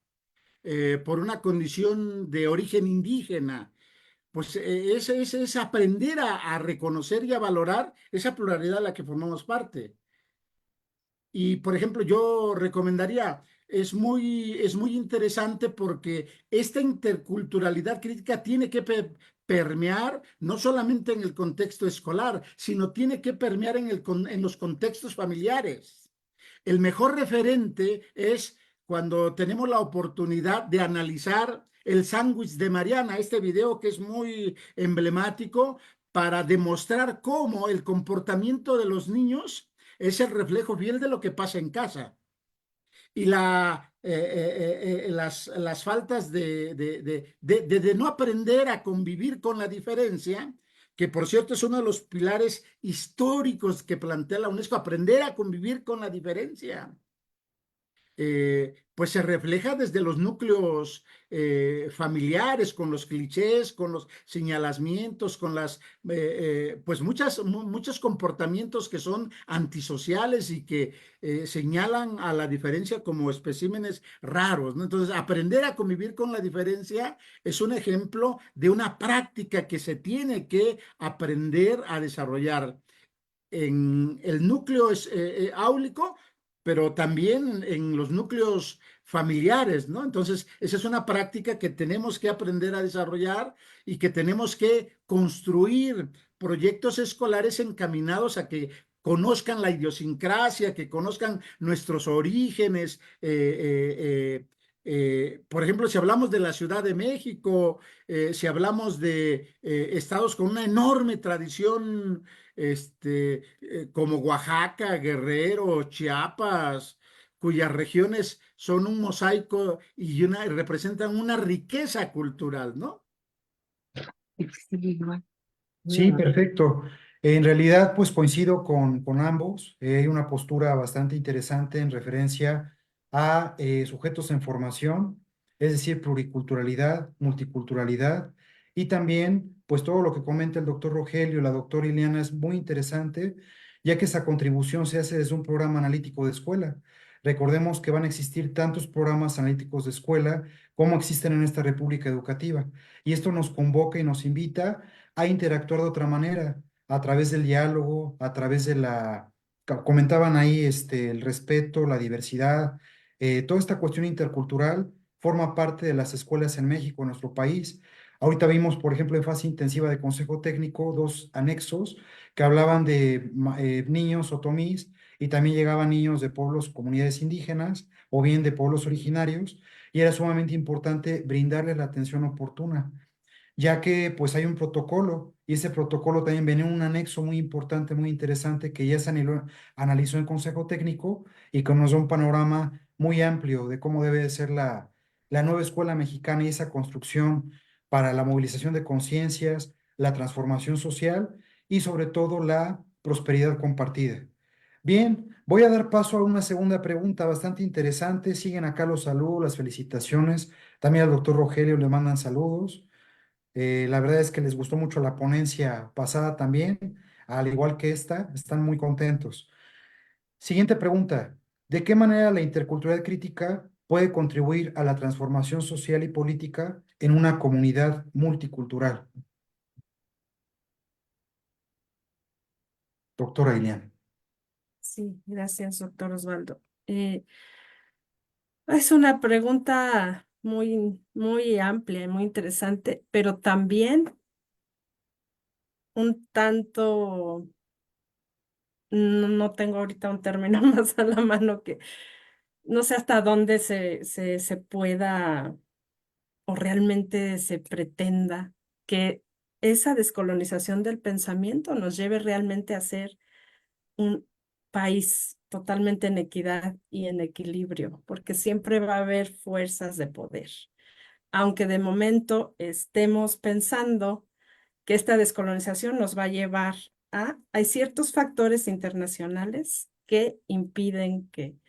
por una condición de origen indígena. Pues es aprender a reconocer y a valorar esa pluralidad a la que formamos parte. Y, por ejemplo, yo recomendaría, es muy interesante porque esta interculturalidad crítica tiene que permear no solamente en el contexto escolar, sino tiene que permear en los contextos familiares. El mejor referente es cuando tenemos la oportunidad de analizar el sándwich de Mariana, este video que es muy emblemático para demostrar cómo el comportamiento de los niños es el reflejo fiel de lo que pasa en casa. Y las faltas de no aprender a convivir con la diferencia, que por cierto es uno de los pilares históricos que plantea la UNESCO, aprender a convivir con la diferencia. Pues se refleja desde los núcleos familiares, con los clichés, con los señalamientos, con pues muchos comportamientos que son antisociales y que señalan a la diferencia como especímenes raros, ¿no? Entonces, aprender a convivir con la diferencia es un ejemplo de una práctica que se tiene que aprender a desarrollar en el núcleo áulico, pero también en los núcleos familiares, ¿no? Entonces, esa es una práctica que tenemos que aprender a desarrollar y que tenemos que construir proyectos escolares encaminados a que conozcan la idiosincrasia, que conozcan nuestros orígenes. Por ejemplo, si hablamos de la Ciudad de México, si hablamos de estados con una enorme tradición como Oaxaca, Guerrero, Chiapas, cuyas regiones son un mosaico y representan una riqueza cultural, ¿no? Sí, perfecto. En realidad, pues coincido con ambos. Hay una postura bastante interesante en referencia a sujetos en formación, es decir, pluriculturalidad, multiculturalidad, y también, pues todo lo que comenta el doctor Rogelio, la doctora Ileana, es muy interesante, ya que esa contribución se hace desde un programa analítico de escuela. Recordemos que van a existir tantos programas analíticos de escuela como existen en esta República Educativa, y esto nos convoca y nos invita a interactuar de otra manera, a través del diálogo, a través de comentaban ahí el respeto, la diversidad, toda esta cuestión intercultural forma parte de las escuelas en México, en nuestro país. Ahorita vimos, por ejemplo, en fase intensiva de Consejo Técnico, dos anexos que hablaban de niños otomís y también llegaban niños de pueblos, comunidades indígenas o bien de pueblos originarios, y era sumamente importante brindarles la atención oportuna, ya que pues hay un protocolo y ese protocolo también viene en un anexo muy importante, muy interesante que ya se analizó en Consejo Técnico y que nos da un panorama muy amplio de cómo debe de ser la nueva escuela mexicana y esa construcción para la movilización de conciencias, la transformación social y sobre todo la prosperidad compartida. Bien, voy a dar paso a una segunda pregunta bastante interesante. Siguen acá los saludos, las felicitaciones. También al doctor Rogelio le mandan saludos. La verdad es que les gustó mucho la ponencia pasada también, al igual que esta, están muy contentos. Siguiente pregunta, ¿de qué manera la interculturalidad crítica puede contribuir a la transformación social y política en una comunidad multicultural? Doctora Ilian. Sí, gracias, doctor Osvaldo. Es una pregunta muy amplia y muy interesante, pero también un tanto, no tengo ahorita un término más a la mano que no sé hasta dónde se pueda o realmente se pretenda que esa descolonización del pensamiento nos lleve realmente a ser un país totalmente en equidad y en equilibrio, porque siempre va a haber fuerzas de poder. Aunque de momento estemos pensando que esta descolonización nos va a llevar hay ciertos factores internacionales que impiden que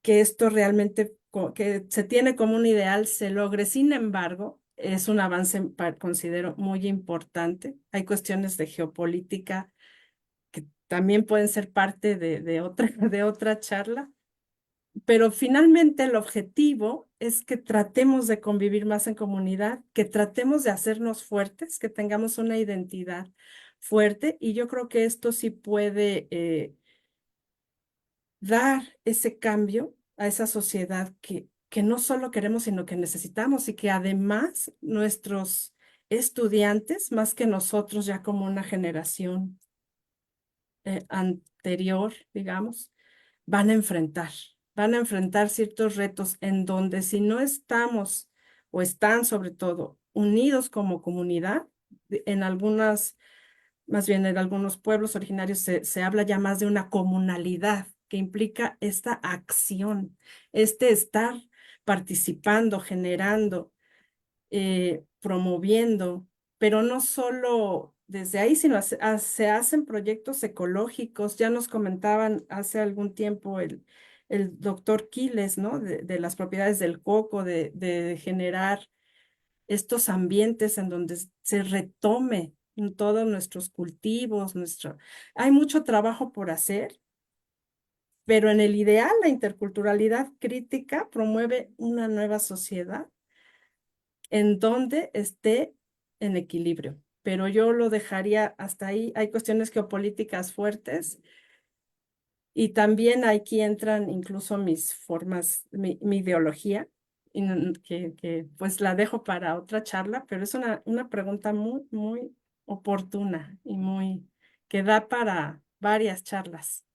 esto realmente, que se tiene como un ideal, se logre. Sin embargo, es un avance, considero, muy importante. Hay cuestiones de geopolítica que también pueden ser parte de otra charla, pero finalmente el objetivo es que tratemos de convivir más en comunidad, que tratemos de hacernos fuertes, que tengamos una identidad fuerte, y yo creo que esto sí puede dar ese cambio a esa sociedad que no solo queremos, sino que necesitamos, y que además nuestros estudiantes, más que nosotros ya como una generación anterior, digamos, van a enfrentar ciertos retos en donde si no estamos o están sobre todo unidos como comunidad, en algunas, más bien en algunos pueblos originarios se habla ya más de una comunalidad que implica esta acción, este estar participando, generando, promoviendo, pero no solo desde ahí, sino se hacen proyectos ecológicos. Ya nos comentaban hace algún tiempo el doctor Quiles, ¿no? De las propiedades del coco, de generar estos ambientes en donde se retome en todos nuestros cultivos, Hay mucho trabajo por hacer, pero en el ideal la interculturalidad crítica promueve una nueva sociedad en donde esté en equilibrio. Pero yo lo dejaría hasta ahí. Hay cuestiones geopolíticas fuertes y también aquí entran incluso mis formas, mi ideología, que pues la dejo para otra charla, pero es una pregunta muy, muy oportuna y que da para varias charlas.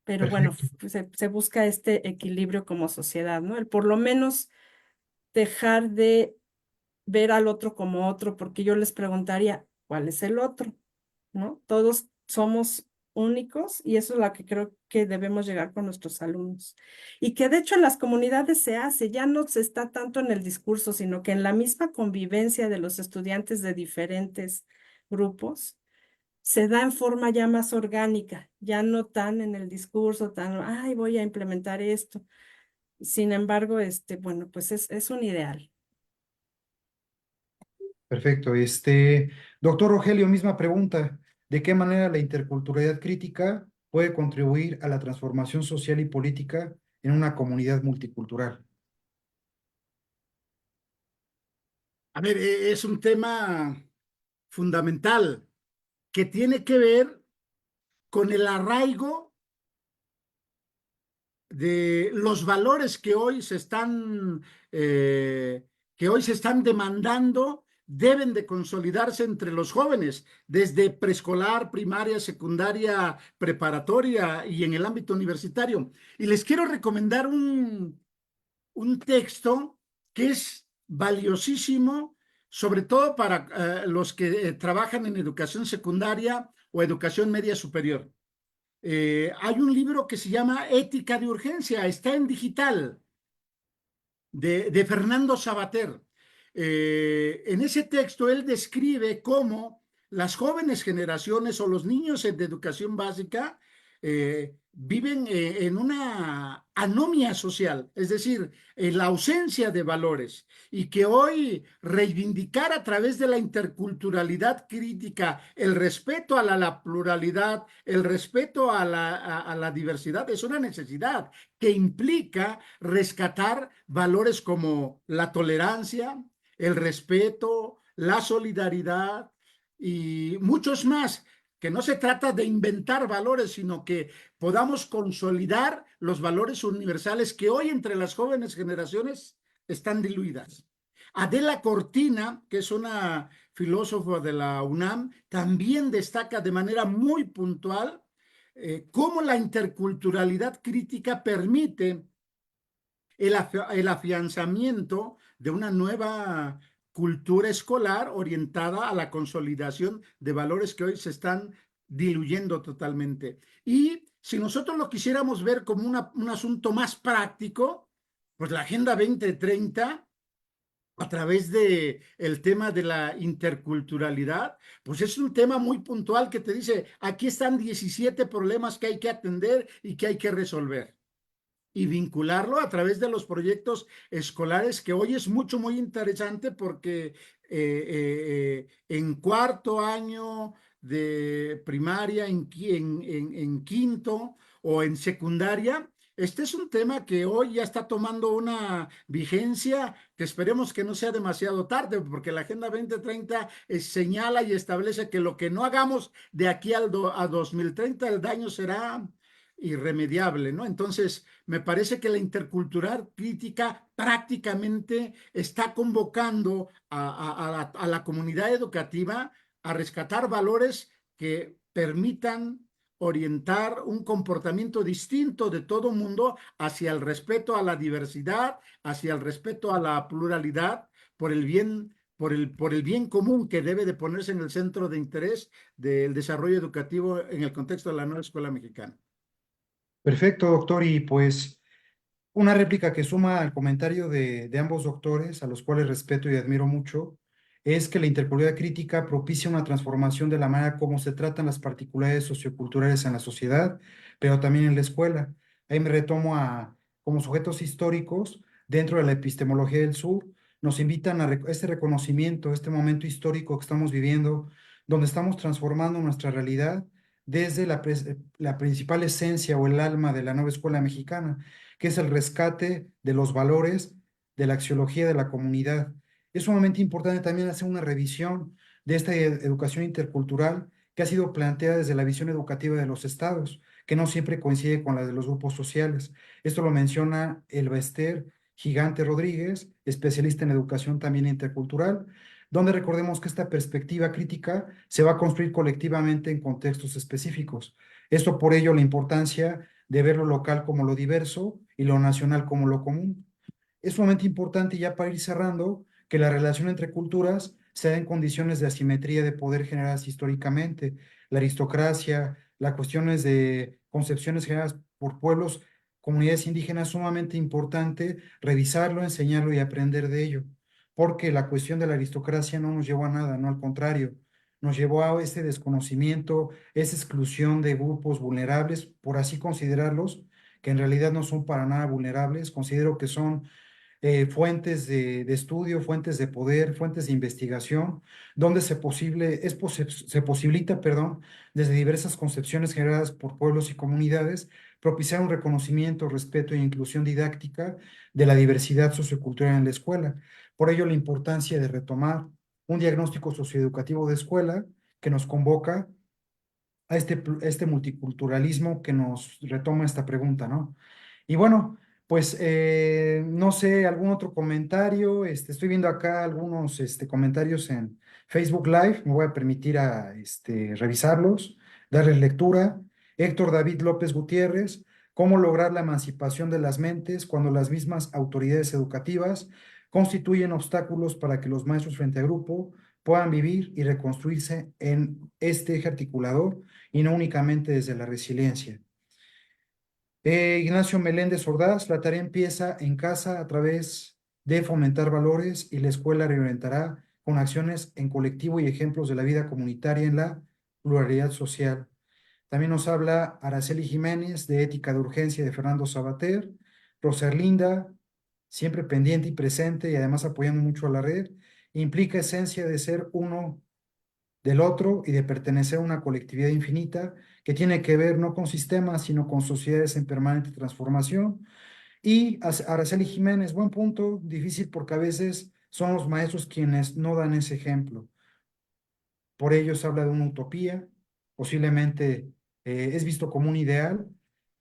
Pero bueno, Perfecto. pues se busca este equilibrio como sociedad, ¿no? El por lo menos dejar de ver al otro como otro, porque yo les preguntaría, ¿cuál es el otro? ¿No? Todos somos únicos y eso es lo que creo que debemos llegar con nuestros alumnos. Y que de hecho en las comunidades se hace, ya no se está tanto en el discurso, sino que en la misma convivencia de los estudiantes de diferentes grupos se da en forma ya más orgánica, ya no tan en el discurso, tan, ay, voy a implementar esto. Sin embargo, bueno, pues es un ideal. Perfecto. Doctor Rogelio, misma pregunta. ¿De qué manera la interculturalidad crítica puede contribuir a la transformación social y política en una comunidad multicultural? A ver, es un tema fundamental que tiene que ver con el arraigo de los valores que hoy se están demandando, deben de consolidarse entre los jóvenes, desde preescolar, primaria, secundaria, preparatoria y en el ámbito universitario. Y les quiero recomendar un texto que es valiosísimo, sobre todo para los que trabajan en educación secundaria o educación media superior. Hay un libro que se llama Ética de Urgencia, está en digital, de Fernando Sabater. En ese texto él describe cómo las jóvenes generaciones o los niños de educación básica viven en una anomia social, es decir, en la ausencia de valores, y que hoy reivindicar a través de la interculturalidad crítica el respeto a la pluralidad, el respeto a la diversidad es una necesidad que implica rescatar valores como la tolerancia, el respeto, la solidaridad y muchos más, que no se trata de inventar valores, sino que podamos consolidar los valores universales que hoy entre las jóvenes generaciones están diluidas. Adela Cortina, que es una filósofa de la UNAM, también destaca de manera muy puntual cómo la interculturalidad crítica permite el afianzamiento de una nueva cultura escolar orientada a la consolidación de valores que hoy se están diluyendo totalmente. Y si nosotros lo quisiéramos ver como un asunto más práctico, pues la Agenda 2030 a través de el tema de la interculturalidad, pues es un tema muy puntual que te dice, aquí están 17 problemas que hay que atender y que hay que resolver. Y vincularlo a través de los proyectos escolares, que hoy es muy interesante porque en cuarto año de primaria, en quinto o en secundaria, este es un tema que hoy ya está tomando una vigencia que esperemos que no sea demasiado tarde, porque la Agenda 2030 señala y establece que lo que no hagamos de aquí a 2030, el daño será irremediable, ¿no? Entonces, me parece que la intercultural crítica prácticamente está convocando a la comunidad educativa a rescatar valores que permitan orientar un comportamiento distinto de todo mundo hacia el respeto a la diversidad, hacia el respeto a la pluralidad, por el bien, por el bien común que debe de ponerse en el centro de interés del desarrollo educativo en el contexto de la nueva escuela mexicana. Perfecto, doctor. Y pues una réplica que suma al comentario de ambos doctores, a los cuales respeto y admiro mucho, es que la interculturalidad crítica propicia una transformación de la manera como se tratan las particularidades socioculturales en la sociedad, pero también en la escuela. Ahí me retomo a, como sujetos históricos, dentro de la epistemología del sur, nos invitan a este reconocimiento, este momento histórico que estamos viviendo, donde estamos transformando nuestra realidad desde la principal esencia o el alma de la nueva escuela mexicana, que es el rescate de los valores de la axiología de la comunidad. Es sumamente importante también hacer una revisión de esta educación intercultural que ha sido planteada desde la visión educativa de los estados, que no siempre coincide con la de los grupos sociales. Esto lo menciona Elba Ester Gigante Rodríguez, especialista en educación también intercultural, donde recordemos que esta perspectiva crítica se va a construir colectivamente en contextos específicos. Esto por ello la importancia de ver lo local como lo diverso y lo nacional como lo común. Es sumamente importante, ya para ir cerrando, que la relación entre culturas se da en condiciones de asimetría de poder generadas históricamente. La aristocracia, las cuestiones de concepciones generadas por pueblos, comunidades indígenas, sumamente importante revisarlo, enseñarlo y aprender de ello, porque la cuestión de la aristocracia no nos llevó a nada, no al contrario, nos llevó a ese desconocimiento, esa exclusión de grupos vulnerables, por así considerarlos, que en realidad no son para nada vulnerables. Considero que son fuentes de estudio, fuentes de poder, fuentes de investigación, donde se posibilita, perdón, desde diversas concepciones generadas por pueblos y comunidades, propiciar un reconocimiento, respeto e inclusión didáctica de la diversidad sociocultural en la escuela. Por ello, la importancia de retomar un diagnóstico socioeducativo de escuela que nos convoca a este multiculturalismo que nos retoma esta pregunta, ¿no? Y bueno, pues no sé, algún otro comentario. Estoy viendo acá algunos comentarios en Facebook Live. Me voy a permitir revisarlos, darles lectura. Héctor David López Gutiérrez, ¿cómo lograr la emancipación de las mentes cuando las mismas autoridades educativas constituyen obstáculos para que los maestros frente a grupo puedan vivir y reconstruirse en este eje articulador y no únicamente desde la resiliencia? Ignacio Meléndez Ordaz, la tarea empieza en casa a través de fomentar valores y la escuela reorientará con acciones en colectivo y ejemplos de la vida comunitaria en la pluralidad social. También nos habla Araceli Jiménez de Ética de Urgencia de Fernando Sabater. Roserlinda, siempre pendiente y presente y además apoyando mucho a la red, implica esencia de ser uno del otro y de pertenecer a una colectividad infinita que tiene que ver no con sistemas, sino con sociedades en permanente transformación. Y Araceli Jiménez, buen punto, difícil porque a veces son los maestros quienes no dan ese ejemplo. Por ello se habla de una utopía, posiblemente es visto como un ideal,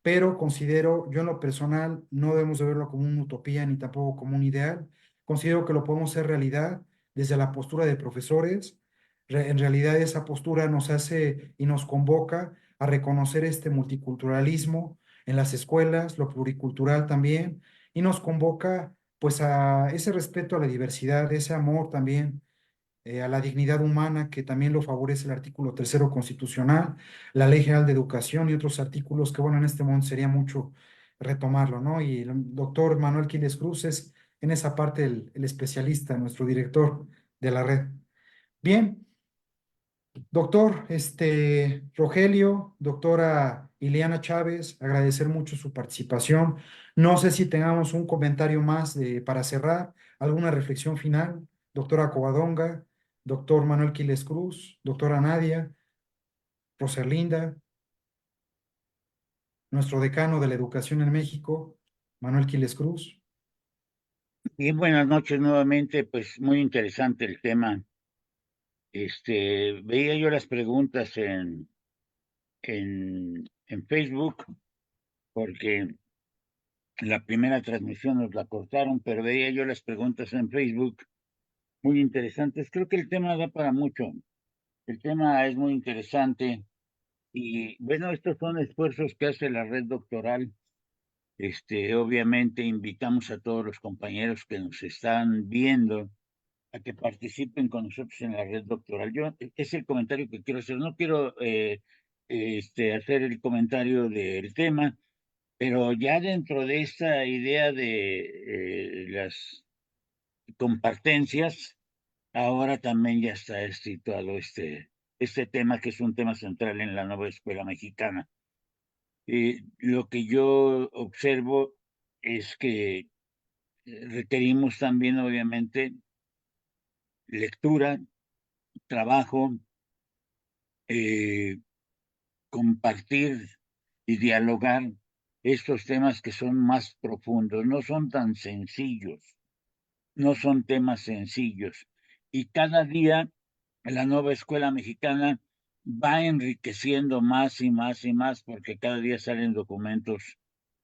pero considero, yo en lo personal, no debemos de verlo como una utopía ni tampoco como un ideal. Considero que lo podemos hacer realidad desde la postura de profesores. En realidad esa postura nos hace y nos convoca a reconocer este multiculturalismo en las escuelas, lo pluricultural también, y nos convoca pues a ese respeto a la diversidad, ese amor también a la dignidad humana, que también lo favorece el artículo 3º constitucional, la Ley General de Educación y otros artículos que, bueno, en este momento sería mucho retomarlo, ¿no? Y el doctor Manuel Quiles Cruz es en esa parte el especialista, nuestro director de la red. Bien, doctor Rogelio, doctora Ileana Chávez, agradecer mucho su participación. No sé si tengamos un comentario más para cerrar, alguna reflexión final. Doctora Covadonga, doctor Manuel Quiles Cruz, doctora Nadia, Rosalinda, nuestro decano de la educación en México, Manuel Quiles Cruz. Bien, buenas noches nuevamente, pues muy interesante el tema. Veía yo las preguntas en Facebook, porque la primera transmisión nos la cortaron, pero veía yo las preguntas en Facebook muy interesantes. Creo que el tema da para mucho. El tema es muy interesante y bueno, estos son esfuerzos que hace la red doctoral. Obviamente invitamos a todos los compañeros que nos están viendo a que participen con nosotros en la red doctoral. Yo, es el comentario que quiero hacer. No quiero hacer el comentario del tema, pero ya dentro de esta idea de las compartencias, ahora también ya está situado este tema, que es un tema central en la nueva escuela mexicana. Lo que yo observo es que requerimos también, obviamente, lectura, trabajo, eh, compartir y dialogar estos temas que son más profundos, no son tan sencillos, no son temas sencillos. Y cada día la nueva escuela mexicana va enriqueciendo más y más y más porque cada día salen documentos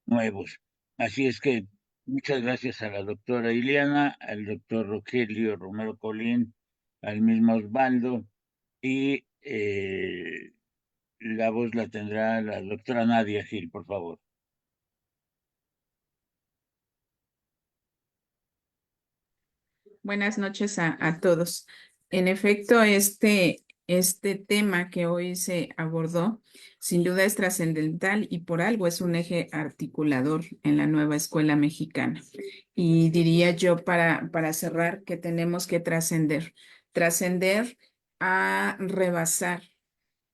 nuevos. Así es que muchas gracias a la doctora Ileana, al doctor Rogelio Romero Colín, al mismo Osvaldo y la voz la tendrá la doctora Nadia Gil, por favor. Buenas noches a todos. En efecto, este tema que hoy se abordó, sin duda es trascendental y por algo es un eje articulador en la nueva escuela mexicana. Y diría yo para cerrar que tenemos que trascender a rebasar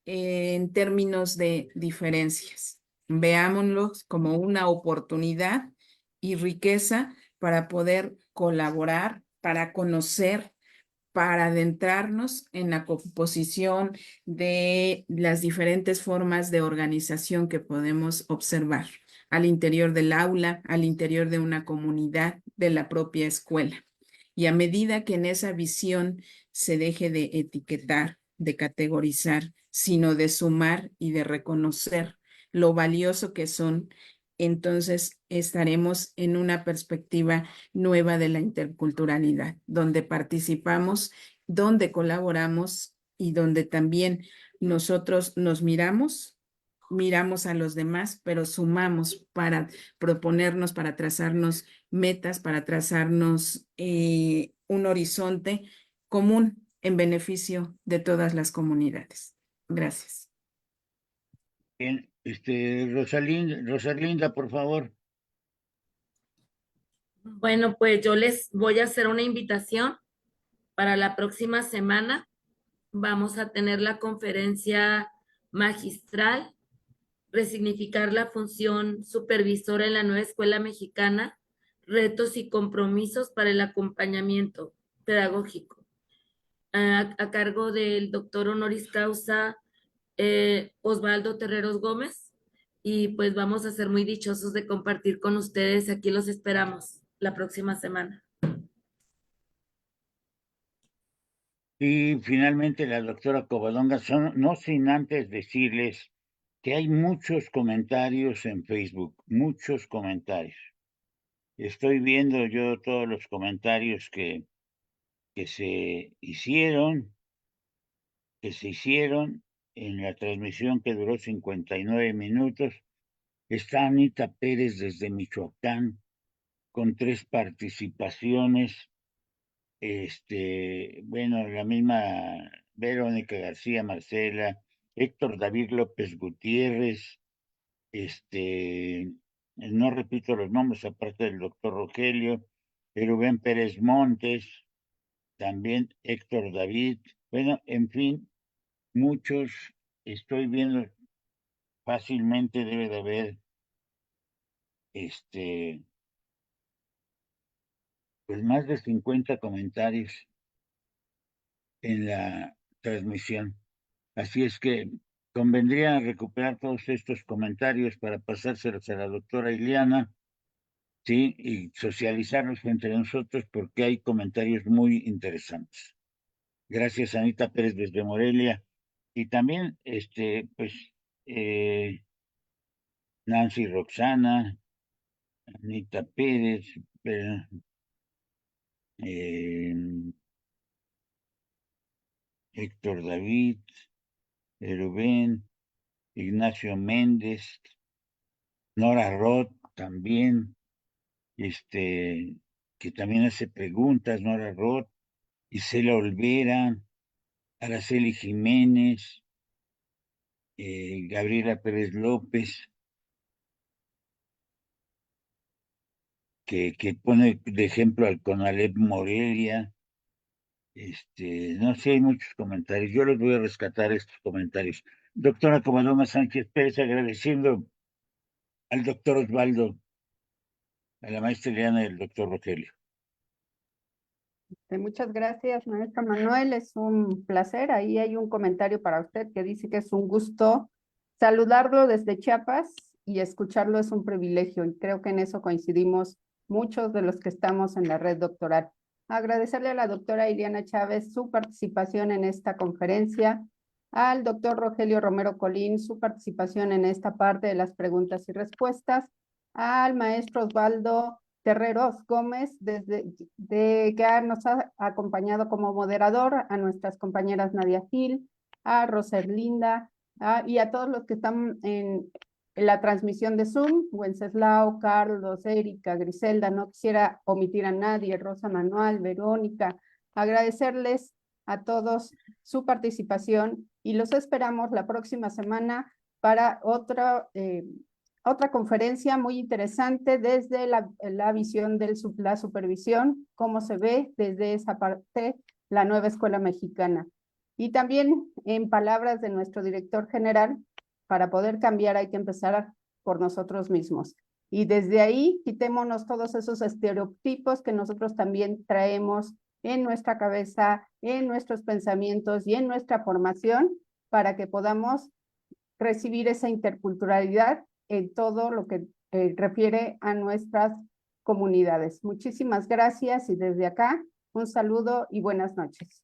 en términos de diferencias. Veámoslos como una oportunidad y riqueza para poder colaborar, para conocer, para adentrarnos en la composición de las diferentes formas de organización que podemos observar al interior del aula, al interior de una comunidad, de la propia escuela. Y a medida que en esa visión se deje de etiquetar, de categorizar, sino de sumar y de reconocer lo valioso que son, entonces estaremos en una perspectiva nueva de la interculturalidad, donde participamos, donde colaboramos y donde también nosotros nos miramos a los demás, pero sumamos para proponernos, para trazarnos metas, para trazarnos un horizonte común en beneficio de todas las comunidades. Gracias. Bien, Rosalinda, por favor. Bueno, pues yo les voy a hacer una invitación para la próxima semana. Vamos a tener la conferencia magistral, resignificar la función supervisora en la nueva escuela mexicana, retos y compromisos para el acompañamiento pedagógico, a cargo del doctor honoris causa Osvaldo Terreros Gómez. Y pues vamos a ser muy dichosos de compartir con ustedes. Aquí los esperamos la próxima semana. Y finalmente la doctora Covadonga, no sin antes decirles que hay muchos comentarios en Facebook, muchos comentarios. Estoy viendo yo todos los comentarios que se hicieron en la transmisión que duró 59 minutos. Está Anita Pérez desde Michoacán con 3 participaciones. Bueno, la misma Verónica García Marcela, Héctor David López Gutiérrez, no repito los nombres aparte del doctor Rogelio, Rubén Pérez Montes, también Héctor David, bueno, en fin, muchos, estoy viendo fácilmente debe de haber pues más de 50 comentarios en la transmisión. Así es que convendría recuperar todos estos comentarios para pasárselos a la doctora Ileana, sí, y socializarlos entre nosotros porque hay comentarios muy interesantes. Gracias, Anita Pérez desde Morelia. Y también, pues, Nancy Roxana, Anita Pérez, Héctor David, Rubén, Ignacio Méndez, Nora Roth también, que también hace preguntas, Nora Roth, Isela Olvera, Araceli Jiménez, Gabriela Pérez López, que pone de ejemplo al Conalep Morelia. No sé, hay muchos comentarios. Yo les voy a rescatar estos comentarios. Doctora Comadoma Sánchez Pérez, agradeciendo al doctor Osvaldo, a la maestra Ileana y al doctor Rogelio. Muchas gracias, maestra Manuel. Es un placer. Ahí hay un comentario para usted que dice que es un gusto saludarlo desde Chiapas y escucharlo es un privilegio. Y creo que en eso coincidimos muchos de los que estamos en la red doctoral. Agradecerle a la doctora Ileana Chávez su participación en esta conferencia, al doctor Rogelio Romero Colín su participación en esta parte de las preguntas y respuestas, al maestro Osvaldo Terreros Gómez, que nos ha acompañado como moderador, a nuestras compañeras Nadia Gil, a Roserlinda, y a todos los que están en la transmisión de Zoom, Wenceslao, Carlos, Erika, Griselda, no quisiera omitir a nadie, Rosa Manuel, Verónica, agradecerles a todos su participación y los esperamos la próxima semana para otra conferencia muy interesante desde la visión de la supervisión, cómo se ve desde esa parte la nueva escuela mexicana. Y también en palabras de nuestro director general, para poder cambiar hay que empezar por nosotros mismos. Y desde ahí quitémonos todos esos estereotipos que nosotros también traemos en nuestra cabeza, en nuestros pensamientos y en nuestra formación para que podamos recibir esa interculturalidad en todo lo que refiere a nuestras comunidades. Muchísimas gracias y desde acá un saludo y buenas noches.